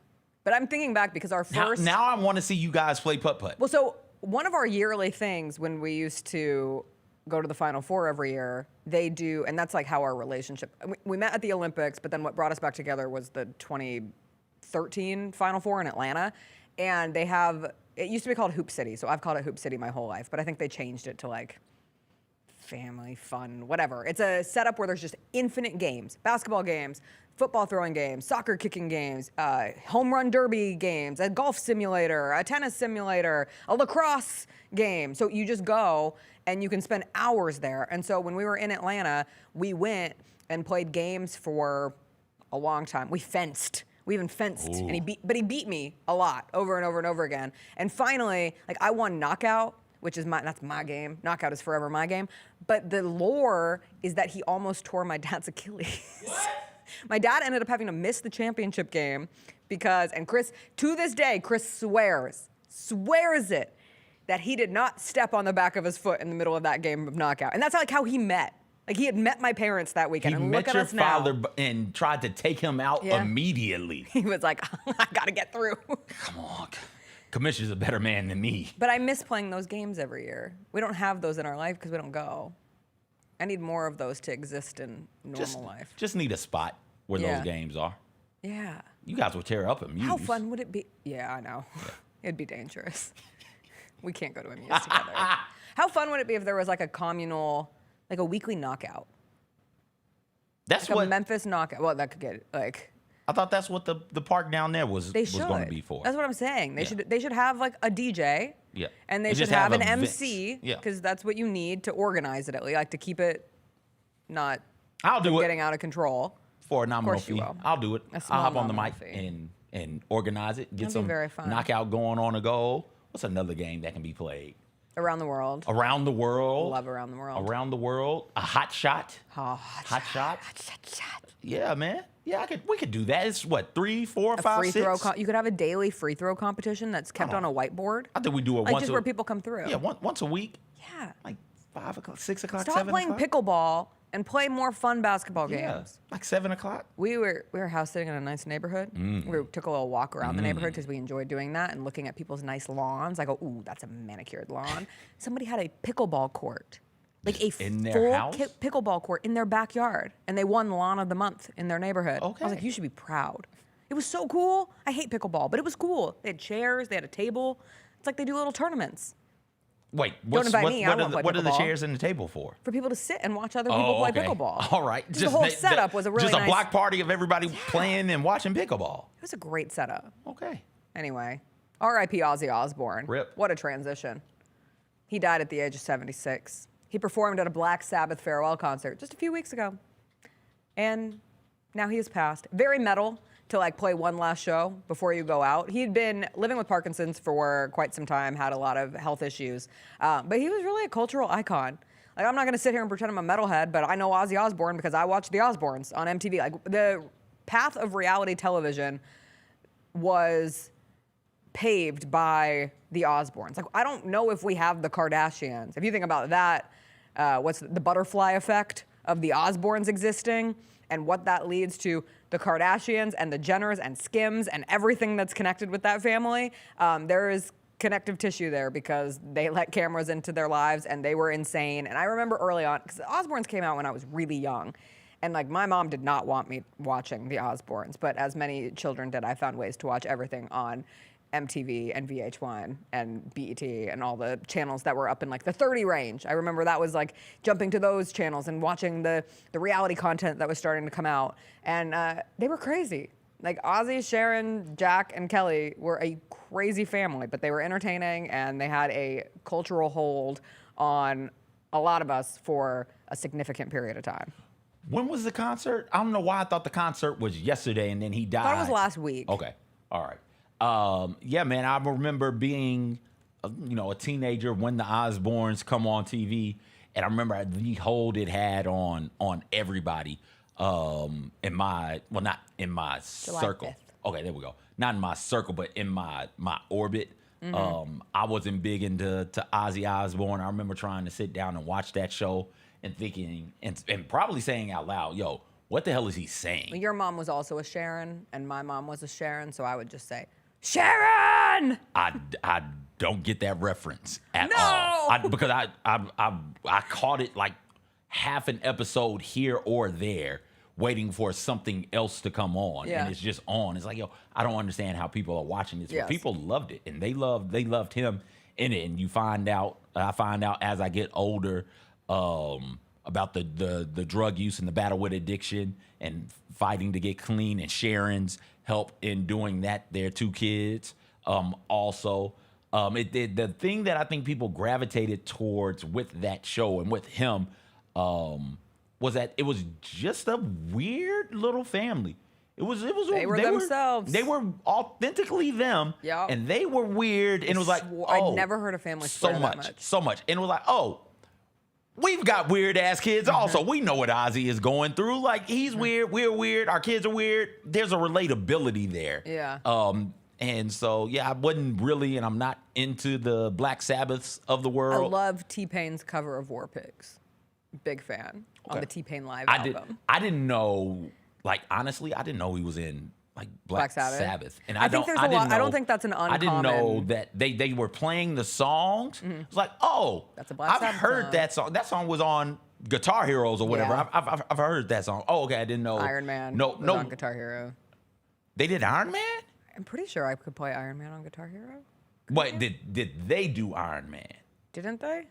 But I'm thinking back because our first... Now I want to see you guys play putt-putt. Well, so one of our yearly things when we used to go to the Final Four every year, they do, and that's like how our relationship... We met at the Olympics, but then what brought us back together was the 2013 Final Four in Atlanta. And they have... It used to be called Hoop City, so I've called it Hoop City my whole life, but I think they changed it to like family, fun, whatever. It's a setup where there's just infinite games. Basketball games, football throwing games, soccer kicking games, home run derby games, a golf simulator, a tennis simulator, a lacrosse game. So you just go and you can spend hours there. And so when we were in Atlanta, we went and played games for a long time. We fenced. We even fenced, and he beat me a lot over and over and over again. And finally, like I won knockout, which is that's my game. Knockout is forever my game. But the lore is that he almost tore my dad's Achilles. My dad ended up having to miss the championship game because, and Chris, to this day, Chris swears it, that he did not step on the back of his foot in the middle of that game of knockout. And that's like how he met. Like he had met my parents that weekend. He and met look at your us now. father and tried to take him out immediately. He was like, I gotta get through. Come on. Commissioner's a better man than me. But I miss playing those games every year. We don't have those in our life because we don't go. I need more of those to exist in normal life. Just need a spot where those games are. Yeah. You guys will tear up a muse. How fun would it be? Yeah, I know. It'd be dangerous. We can't go to a muse together. How fun would it be if there was like a communal, like a weekly knockout? That's like what a Memphis knockout. Well, that could get like. I thought that's what the park down there was going to be for. That's what I'm saying. They should have like a DJ. Yeah. And they should just have an events. MC. Yeah. Because that's what you need to organize it at least, like to keep it not I'll do it. getting out of control. For a nominal course you fee. will. I'll do it. A small I'll hop on the nominal mic fee. and organize it. Get That'd be some very fun. knockout going on a goal. What's another game that can be played? Around the world. Around the world. Love around the world. Around the world. A hot shot. Oh, hot shot. Yeah, man. Yeah, we could do that. It's what, 3, 4, A 5, free 6? throw. You could have a daily free throw competition that's kept on a whiteboard. I think we do it like once. just where people come through. Yeah, once a week. Yeah. Like 5 o'clock, 6 o'clock, Stop 7 playing o'clock. pickleball and play more fun basketball Yeah, games. like 7 o'clock. We were house sitting in a nice neighborhood. We took a little walk around the neighborhood because we enjoyed doing that and looking at people's nice lawns. I go, ooh, that's a manicured lawn. Somebody had a pickleball court, like a In their full house? pickleball court in their backyard, and they won Lawn of the Month in their neighborhood. Okay. I was like, you should be proud. It was so cool. I hate pickleball, but it was cool. They had chairs, they had a table. It's like they do little tournaments Wait, Don't invite me, I won't play what are the pickleball. chairs in the table for? for people to sit and watch other people play okay. pickleball. All right. Just the whole setup was a really just a nice. block party of everybody playing and watching pickleball. It was a great setup. Okay. Anyway, R.I.P. Ozzy Osbourne. Rip. What a transition. He died at the age of 76. He performed at a Black Sabbath farewell concert just a few weeks ago. And now he has passed. Very metal, to like play one last show before you go out. He'd been living with Parkinson's for quite some time, had a lot of health issues, but he was really a cultural icon. Like, I'm not gonna sit here and pretend I'm a metalhead, but I know Ozzy Osbourne because I watched the Osbournes on MTV. Like, the path of reality television was paved by the Osbournes. Like, I don't know if we have the Kardashians. If you think about that, what's the butterfly effect of the Osbournes existing and what that leads to the Kardashians and the Jenners and Skims and everything that's connected with that family, there is connective tissue there because they let cameras into their lives and they were insane. And I remember early on, because the Osbournes came out when I was really young, and like my mom did not want me watching the Osbournes, but as many children did, I found ways to watch everything on MTV and VH1 and BET and all the channels that were up in like the 30 range. I remember that was like jumping to those channels and watching the reality content that was starting to come out. And they were crazy. Like Ozzy, Sharon, Jack, and Kelly were a crazy family, but they were entertaining and they had a cultural hold on a lot of us for a significant period of time. When was the concert? I don't know why I thought the concert was yesterday and then he died. I thought it was last week. Okay. All right. Yeah, man, I remember being, a teenager when the Osbournes come on TV, and I remember the hold it had on everybody in my, well, not in my circle. 5th. Okay, there we go. Not in my circle, but in my orbit. Mm-hmm. I wasn't big into Ozzy Osbourne. I remember trying to sit down and watch that show and thinking, and probably saying out loud, yo, what the hell is he saying? Your mom was also a Sharon, and my mom was a Sharon, so I would just say, Sharon! I don't get that reference at No! all. Because I caught it like half an episode here or there, waiting for something else to come on, Yeah. and it's just on. It's like, yo, I don't understand how people are watching this. Yes. But people loved it, and they loved him in it. And I find out as I get older about the drug use and the battle with addiction and fighting to get clean, and Sharon's help in doing that. Their 2 kids. Also, the thing that I think people gravitated towards with that show and with him was that it was just a weird little family. They were themselves. They were authentically them. Yep. And they were weird. And it was like, I'd never heard a family swear that much. So much. And it was like, oh, we've got weird ass kids also. We know what Ozzy is going through. Like, he's weird, we're weird, our kids are weird. There's a relatability there. Yeah. And so, yeah, I wasn't really, and I'm not into the Black Sabbaths of the I world. love T-Pain's cover of War Pigs. Big fan on the T-Pain Live I album. I didn't know, like, honestly, I didn't know he was in like Black Sabbath. And I think there's a lot. I don't think that's an uncommon. I didn't know that they were playing the songs. Mhm. It's like, oh, That's a Black I've Sabbath heard song. that song. That song was on Guitar Heroes or whatever. Yeah. I've heard that song. Oh, okay, I didn't know. Iron Man. No, was no. on Guitar Hero. They did Iron Man? I'm pretty sure I could play Iron Man on Guitar Hero. Wait, did they do Iron Man? Didn't they?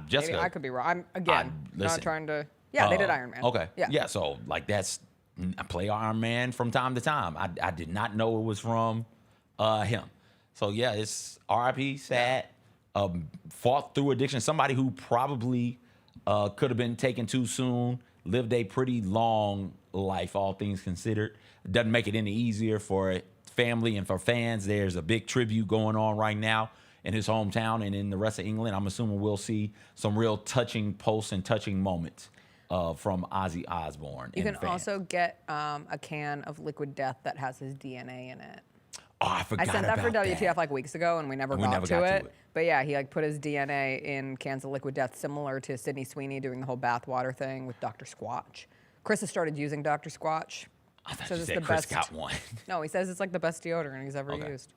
Jessica, Maybe I could be wrong. I'm again not listen, trying to. Yeah, they did Iron Man. Okay. Yeah. So like I play Iron Man from time to time. I did not know it was from him. So yeah, it's R.I.P. sad. Fought through addiction. Somebody who probably could have been taken too soon. Lived a pretty long life, all things considered. Doesn't make it any easier for family and for fans. There's a big tribute going on right now in his hometown and in the rest of England. I'm assuming we'll see some real touching posts and touching moments from Ozzy Osbourne. You and can fans. also get a can of Liquid Death that has his DNA in it. Oh, I forgot I sent that for about WTF like weeks ago, and we never got to it. But yeah, he like put his DNA in cans of Liquid Death, similar to Sydney Sweeney doing the whole bathwater thing with Dr. Squatch. Chris has started using Dr. Squatch. I thought Says you it's said the Chris best. got one. No, he says it's like the best deodorant he's ever used.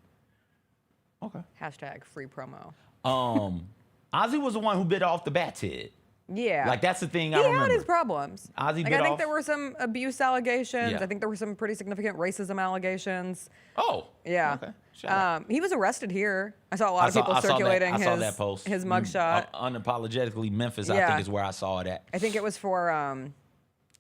Okay. Hashtag free promo. Ozzy was the one who bit off the bat's head. Yeah. Like, that's the thing I He remember. had his problems. Ozzy like, bit I think off- there were some abuse allegations. Yeah. I think there were some pretty significant racism allegations. Oh. Yeah. Okay. He was arrested here. I saw a lot of people I saw circulating I saw that post. his mugshot. Unapologetically Memphis, I Yeah. think is where I saw it at. I think it was for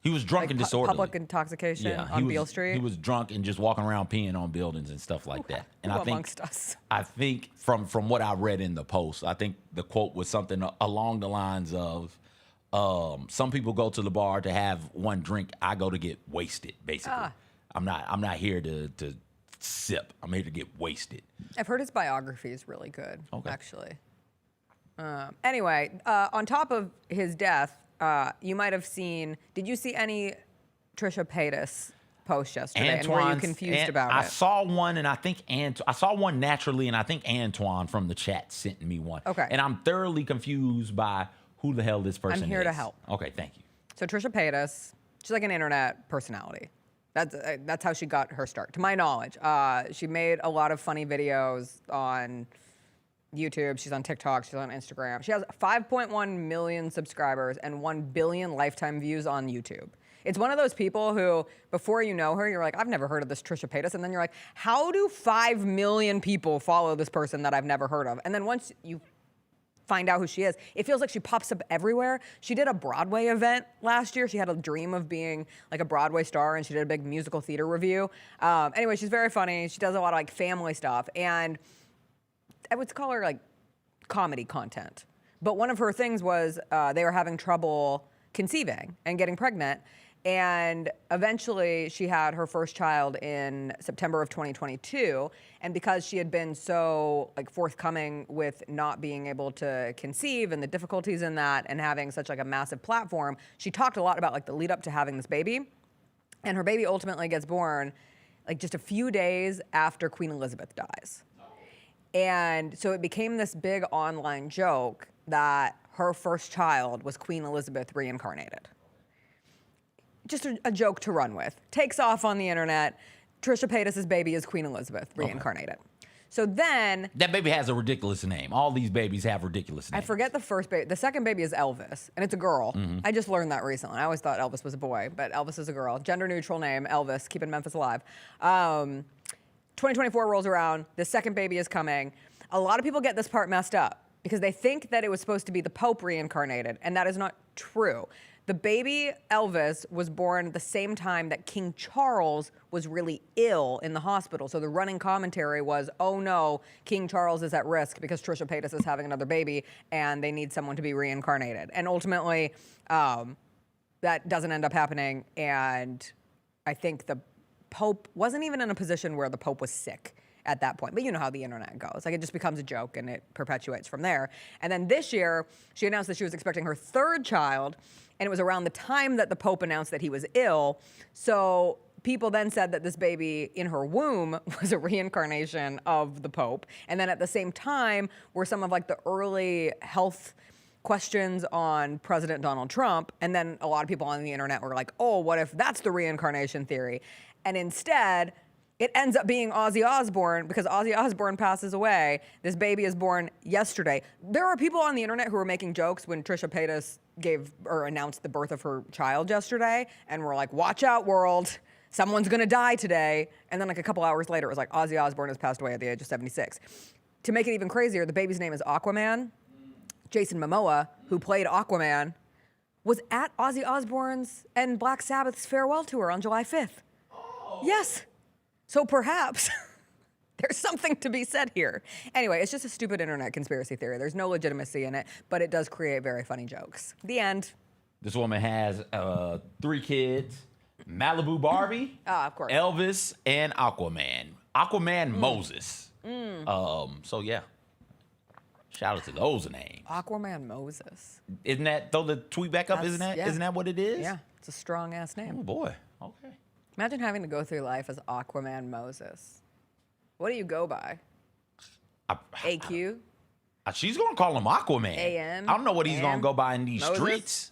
He was drunk like, and disorderly. public intoxication on Beale Street. He was drunk and just walking around peeing on buildings and stuff like that. And Who I think amongst us? I think from what I read in the post, I think the quote was something along the lines of, some people go to the bar to have one drink. I go to get wasted, basically. I'm not here to sip. I'm here to get wasted. I've heard his biography is really good, actually. Anyway, on top of his death, you might have seen. Did you see any Trisha Paytas post yesterday? And were you confused about I it? saw one, and I think I saw one naturally, and I think Antoine from the chat sent me one. Okay. And I'm thoroughly confused by who the hell this person is. I'm here to help. Okay, thank you. So Trisha Paytas, she's like an internet personality. That's how she got her start, to my knowledge. She made a lot of funny videos on YouTube. She's on TikTok. She's on Instagram. She has 5.1 million subscribers and 1 billion lifetime views on YouTube. It's one of those people who, before you know her, you're like, I've never heard of this Trisha Paytas. And then you're like, how do 5 million people follow this person that I've never heard of? And then once you find out who she is, it feels like she pops up everywhere. She did a Broadway event last year. She had a dream of being like a Broadway star, and she did a big musical theater review. Anyway, she's very funny. She does a lot of like family stuff, and I would call her like comedy content. But one of her things was they were having trouble conceiving and getting pregnant. And eventually she had her first child in September of 2022. And because she had been so like forthcoming with not being able to conceive and the difficulties in that and having such like a massive platform, she talked a lot about like the lead up to having this baby. And her baby ultimately gets born like just a few days after Queen Elizabeth dies. And so it became this big online joke that her first child was Queen Elizabeth reincarnated. Just a joke to run with. Takes off on the internet. Trisha Paytas' baby is Queen Elizabeth reincarnated. So then... That baby has a ridiculous name. All these babies have ridiculous names. I forget the first baby. The second baby is Elvis, and it's a girl. I just learned that recently. I always thought Elvis was a boy, but Elvis is a girl. Gender neutral name, Elvis, keeping Memphis alive. 2024 rolls around. The second baby is coming. A lot of people get this part messed up because they think that it was supposed to be the Pope reincarnated, and that is not true. The baby, Elvis, was born at the same time that King Charles was really ill in the hospital. So the running commentary was, oh no, King Charles is at risk because Trisha Paytas is having another baby and they need someone to be reincarnated. And ultimately, that doesn't end up happening. And I think the Pope wasn't even in a position where the Pope was sick at that point. But you know how the internet goes. Like, it just becomes a joke and it perpetuates from there. And then this year, she announced that she was expecting her third child, and it was around the time that the Pope announced that he was ill. So people then said that this baby in her womb was a reincarnation of the Pope. And then at the same time were some of like the early health questions on President Donald Trump. And then a lot of people on the internet were like, oh, what if that's the reincarnation theory? And instead, it ends up being Ozzy Osbourne because Ozzy Osbourne passes away. This baby is born yesterday. There are people on the internet who were making jokes when Trisha Paytas gave or announced the birth of her child yesterday, and were like, watch out, world. Someone's gonna die today. And then like a couple hours later, it was like, Ozzy Osbourne has passed away at the age of 76. To make it even crazier, the baby's name is Aquaman. Jason Momoa, who played Aquaman, was at Ozzy Osbourne's and Black Sabbath's farewell tour on July 5th. Oh. Yes. So perhaps there's something to be said here. Anyway, it's just a stupid internet conspiracy theory. There's no legitimacy in it, but it does create very funny jokes. The end. This woman has 3 kids: Malibu Barbie, of course, Elvis, and Aquaman. Aquaman Moses. So yeah. Shout out to those names. Aquaman Moses. Isn't that, throw the tweet back up, isn't that what it is? Yeah, it's a strong ass name. Oh boy. Okay. Imagine having to go through life as Aquaman Moses. What do you go by? AQ? She's going to call him Aquaman. AM? I don't know what he's going to go by in these Moses? streets.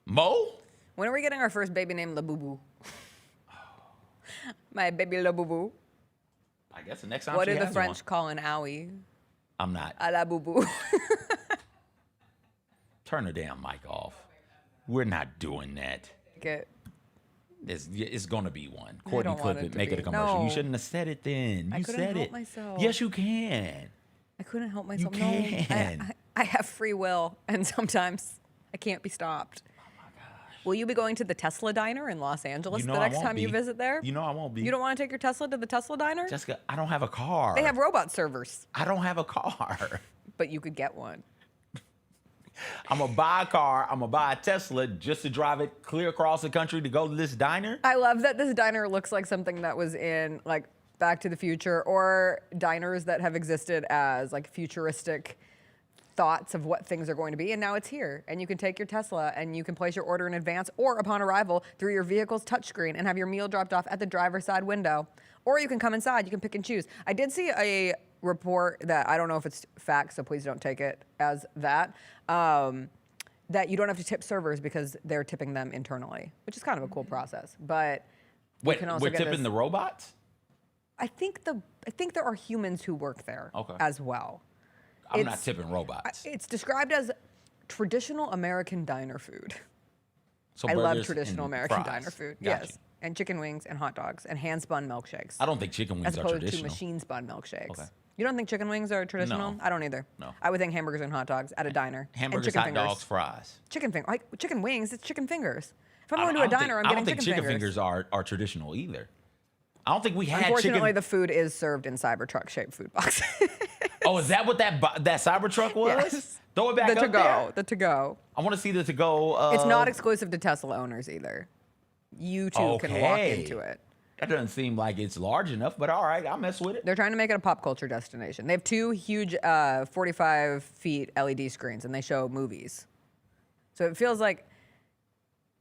Mo? When are we getting our first baby named Labubu? My baby Labubu. I guess the next time What she do the has French one. call an owie? I'm not. A Labubu. Turn the damn mic off. We're not doing that. Get. It's going to be one. I Courtney don't want clip it it, to make it be. a commercial. No. You shouldn't have said it then. I You couldn't said help it. myself. Yes, you can. I couldn't help myself. You No, can. I have free will, and sometimes I can't be stopped. Oh my gosh. Will you be going to the Tesla diner in Los Angeles You know the I next won't time you be. visit there? You know I won't be. You don't want to take your Tesla to the Tesla diner? Jessica, I don't have a car. They have robot servers. I don't have a car. But you could get one. I'm going to buy a car. I'm going to buy a Tesla just to drive it clear across the country to go to this diner. I love that this diner looks like something that was in like Back to the Future, or diners that have existed as like futuristic thoughts of what things are going to be, and now it's here. And you can take your Tesla and you can place your order in advance or upon arrival through your vehicle's touchscreen and have your meal dropped off at the driver's side window. Or you can come inside, you can pick and choose. I did see a report that, I don't know if it's fact, so please don't take it as that, that you don't have to tip servers because they're tipping them internally, which is kind of a cool process. But Wait, we're tipping the robots? I think there are humans who work there Okay. as well. I'm not tipping robots. It's described as traditional American diner food. So I love burgers traditional and American fries. diner food. Got Yes. you. And chicken wings and hot dogs and hand-spun milkshakes. I don't think chicken wings as are opposed traditional. to machine-spun milkshakes. Okay. You don't think chicken wings are traditional? No. I don't either. No. I would think hamburgers and hot dogs at a diner. Hamburgers, and chicken hot fingers. dogs, fries. Chicken wings, it's chicken fingers. If I'm I going to a don't diner, think- I'm I don't getting think chicken fingers. are traditional either. I don't think we had Unfortunately, chicken. the food is served in Cybertruck-shaped food boxes. Oh, is that what that Cybertruck was? Yes. Throw it back The up there. the to-go. I want to see the to-go. It's not exclusive to Tesla owners either. You too can walk into it. That doesn't seem like it's large enough, but all right, I'll mess with it. They're trying to make it a pop culture destination. They have 2 huge 45 feet LED screens, and they show movies. So it feels like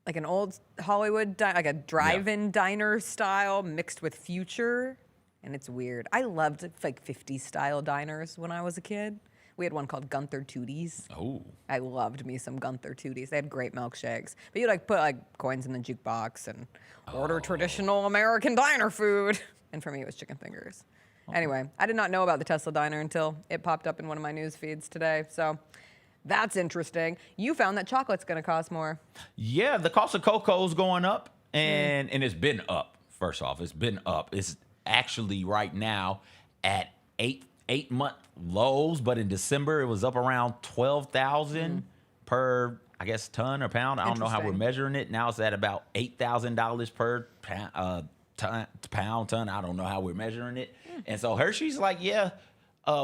an old Hollywood, like a drive-in diner style mixed with future, and it's weird. I loved like 50s style diners when I was a kid. We had one called Gunther Tooties. Oh. I loved me some Gunther Tooties. They had great milkshakes. But you like put like coins in the jukebox and order traditional American diner food. And for me, it was chicken fingers. Anyway, I did not know about the Tesla diner until it popped up in one of my news feeds today. So that's interesting. You found that chocolate's going to cost more. Yeah, the cost of cocoa is going up, and it's been up. First off, it's been up. It's actually right now at 8-month lows, but in December it was up around 12,000 per, I guess, ton or pound. I don't know how we're measuring it. Now it's at about $8,000 per ton. I don't know how we're measuring it. And so Hershey's like, yeah,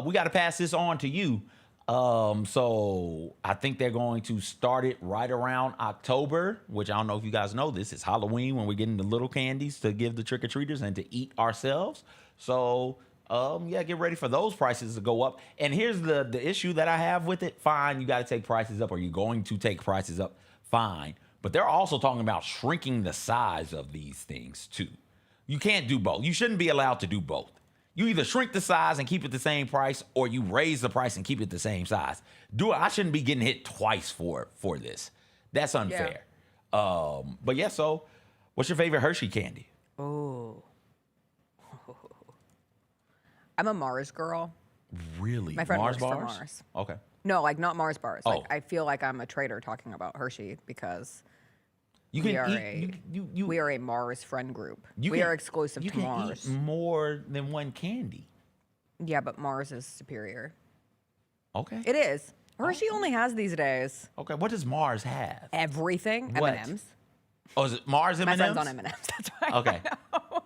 we got to pass this on to you. So I think they're going to start it right around October, which I don't know if you guys know this. It's Halloween when we're getting the little candies to give the trick-or-treaters and to eat ourselves. So yeah, get ready for those prices to go up. And here's the issue that I have with it. Fine, you got to take prices up, or you're going to take prices up. Fine. But they're also talking about shrinking the size of these things too. You can't do both. You shouldn't be allowed to do both. You either shrink the size and keep it the same price, or you raise the price and keep it the same size. I shouldn't be getting hit twice for this. That's unfair. Yeah. But yeah, so what's your favorite Hershey candy? Oh. I'm a Mars girl. Really? My friend Mars works for bars? Mars. Okay. No, like not Mars bars. Like Oh. I feel like I'm a traitor talking about Hershey because You we can are eat, we are a Mars friend group. you We can- are exclusive you to can Mars. eat more than one candy. Yeah, but Mars is superior. Okay. It is. Hershey only has these days Okay. What does Mars have? everything. What? M&Ms. Oh, is it Mars My M&Ms? friend's on M&Ms. That's why. Okay.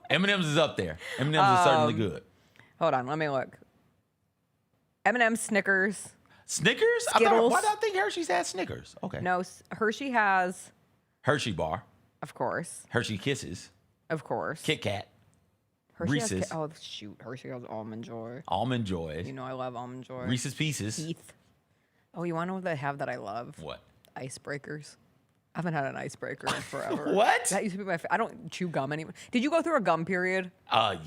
M&Ms is up there. M&Ms is certainly good. Hold on, let me look. M&Ms, Snickers. Snickers? Skittles. Why did I think Hershey's had Snickers? Okay. No, Hershey has, Hershey bar. of course, Hershey Kisses. of course. Kit Kat. Hershey has Reese's. oh shoot, Hershey has Almond Joy. Almond Joys. You know I love Almond Joy. Reese's Pieces. Heath. Oh, you want to know what they have that I love? What? Icebreakers. I haven't had an icebreaker in forever. What? That used to be my. I don't chew gum anymore. Did you go through a gum period?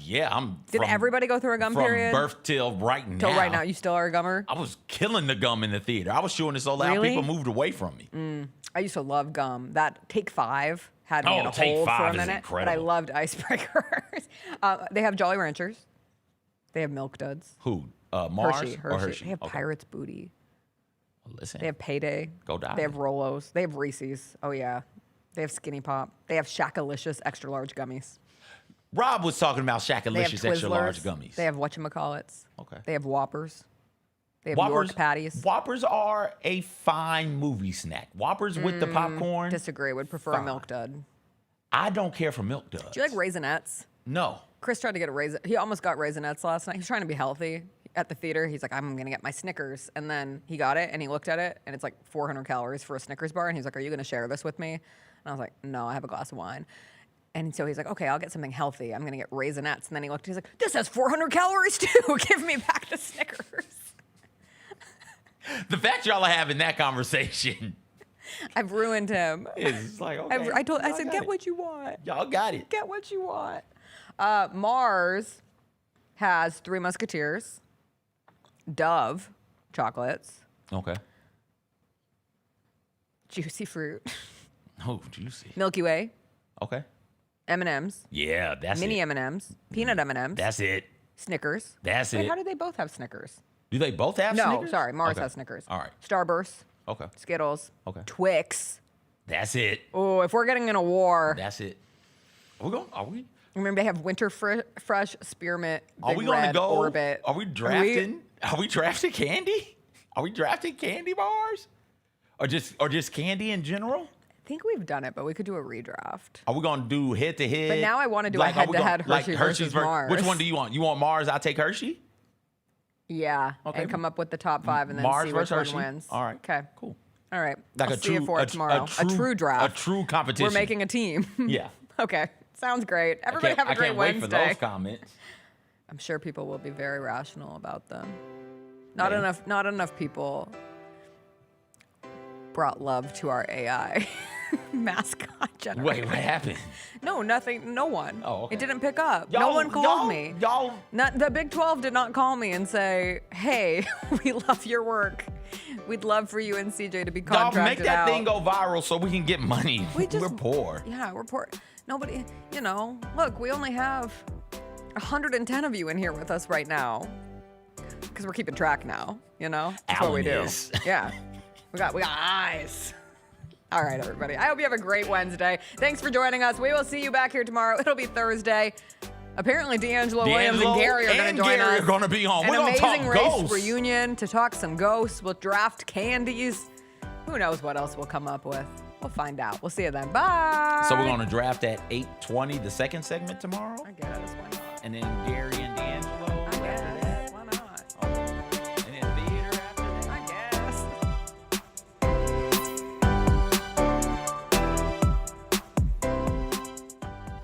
Yeah, Did everybody go through a gum from period? birth till right now. Till right now, you still are a gummer? I was killing the gum in the theater. I was chewing it so loud Really? people moved away from me. I used to love gum. That Take 5 had me Oh, in a Take hold for 5 a is minute, but I incredible. loved icebreakers. They have Jolly Ranchers. They have Milk Duds. Who? Mars Hershey. or Hershey? They have Okay. Pirate's Booty. Well, listen. They have Payday. Go die. They have Rolos. They have Reese's. Oh yeah. They have Skinny Pop. They have Shackalicious extra large gummies. Rob was talking about They have Shackalicious extra large Twizzlers. gummies. They have whatchamacallits. Okay. They have Whoppers. They have Whoppers, York patties. Whoppers are a fine movie snack. Whoppers with the popcorn. Disagree. Would prefer fine. a Milk Dud. I don't care for Milk Duds. Do you like Raisinets? No. Chris tried to get a raisin. He almost got Raisinets last night. He's trying to be healthy. at the theater. He's like, I'm going to get my Snickers. And then he got it and he looked at it and it's like 400 calories for a Snickers bar. And he's like, are you going to share this with me? And I was like, no, I have a glass of wine. And so he's like, okay, I'll get something healthy. I'm going to get Raisinets. And then he looked, he's like, this has 400 calories too. Give me back the Snickers. The fact y'all are having that conversation. I've ruined him. It's like, okay. I said, get what you want. Y'all got it. Get what you want. Mars has 3 Musketeers, Dove chocolates, Okay. Juicy Fruit, Oh, juicy. Milky Way, Okay. M&Ms, Yeah, that's mini it. M&Ms, peanut M&Ms, That's it. Snickers. That's Wait, it. how do they both have Snickers? Do they both have No, Snickers? sorry, Mars Okay. has Snickers. All right. Starburst, Okay. Skittles, Okay. Twix. That's it. Oh, if we're getting in a war. That's it. Are we? Remember, they have Winter Fresh, Spearmint, Are Big we going to Red, go? Orbit. Are we drafting? Are we drafting candy? Are we drafting candy bars? Or just candy in general? I think we've done it, but we could do a redraft. Are we going to do head to head? But now I want to do a head-to-head Hershey versus Mars. Which one do you want? You want Mars? I'll take Hershey. Yeah, Okay. and come up with the top 5 and then Mars see which versus one Hershey. wins. All right. Okay. Cool. All right. Like I'll see you for it tomorrow. A true draft. A true competition. We're making a team. Yeah. Okay. Sounds great. Everybody have a great I can't Wednesday. wait for those comments. I'm sure people will be very rational about them. Not enough people brought love to our AI mascot generator. Wait, what happened? No, nothing. No one. Oh, okay. It didn't pick up. No Y'all- one called me. Y'all. The Big 12 did not call me and say, "Hey, we love your work. We'd love for you and CJ to be Y'all contracted make that out." thing go viral so we can get money. We're poor. Yeah, we're poor. Nobody, look, we only have 110 of you in here with us right now because we're keeping track now. That's what we do. Alan is. Yeah, we got eyes. All right, everybody. I hope you have a great Wednesday. Thanks for joining us. We will see you back here tomorrow. It'll be Thursday. Apparently, D'Angelo Williams and Gary are going to join us. Gary are going to be on. An We're going to talk Amazing Race ghosts. reunion to talk some ghosts. We'll draft candies. Who knows what else we'll come up with? We'll find out. We'll see you then. Bye. So we're going to draft at 8:20, the second segment tomorrow. I guess. Why not? And then Gary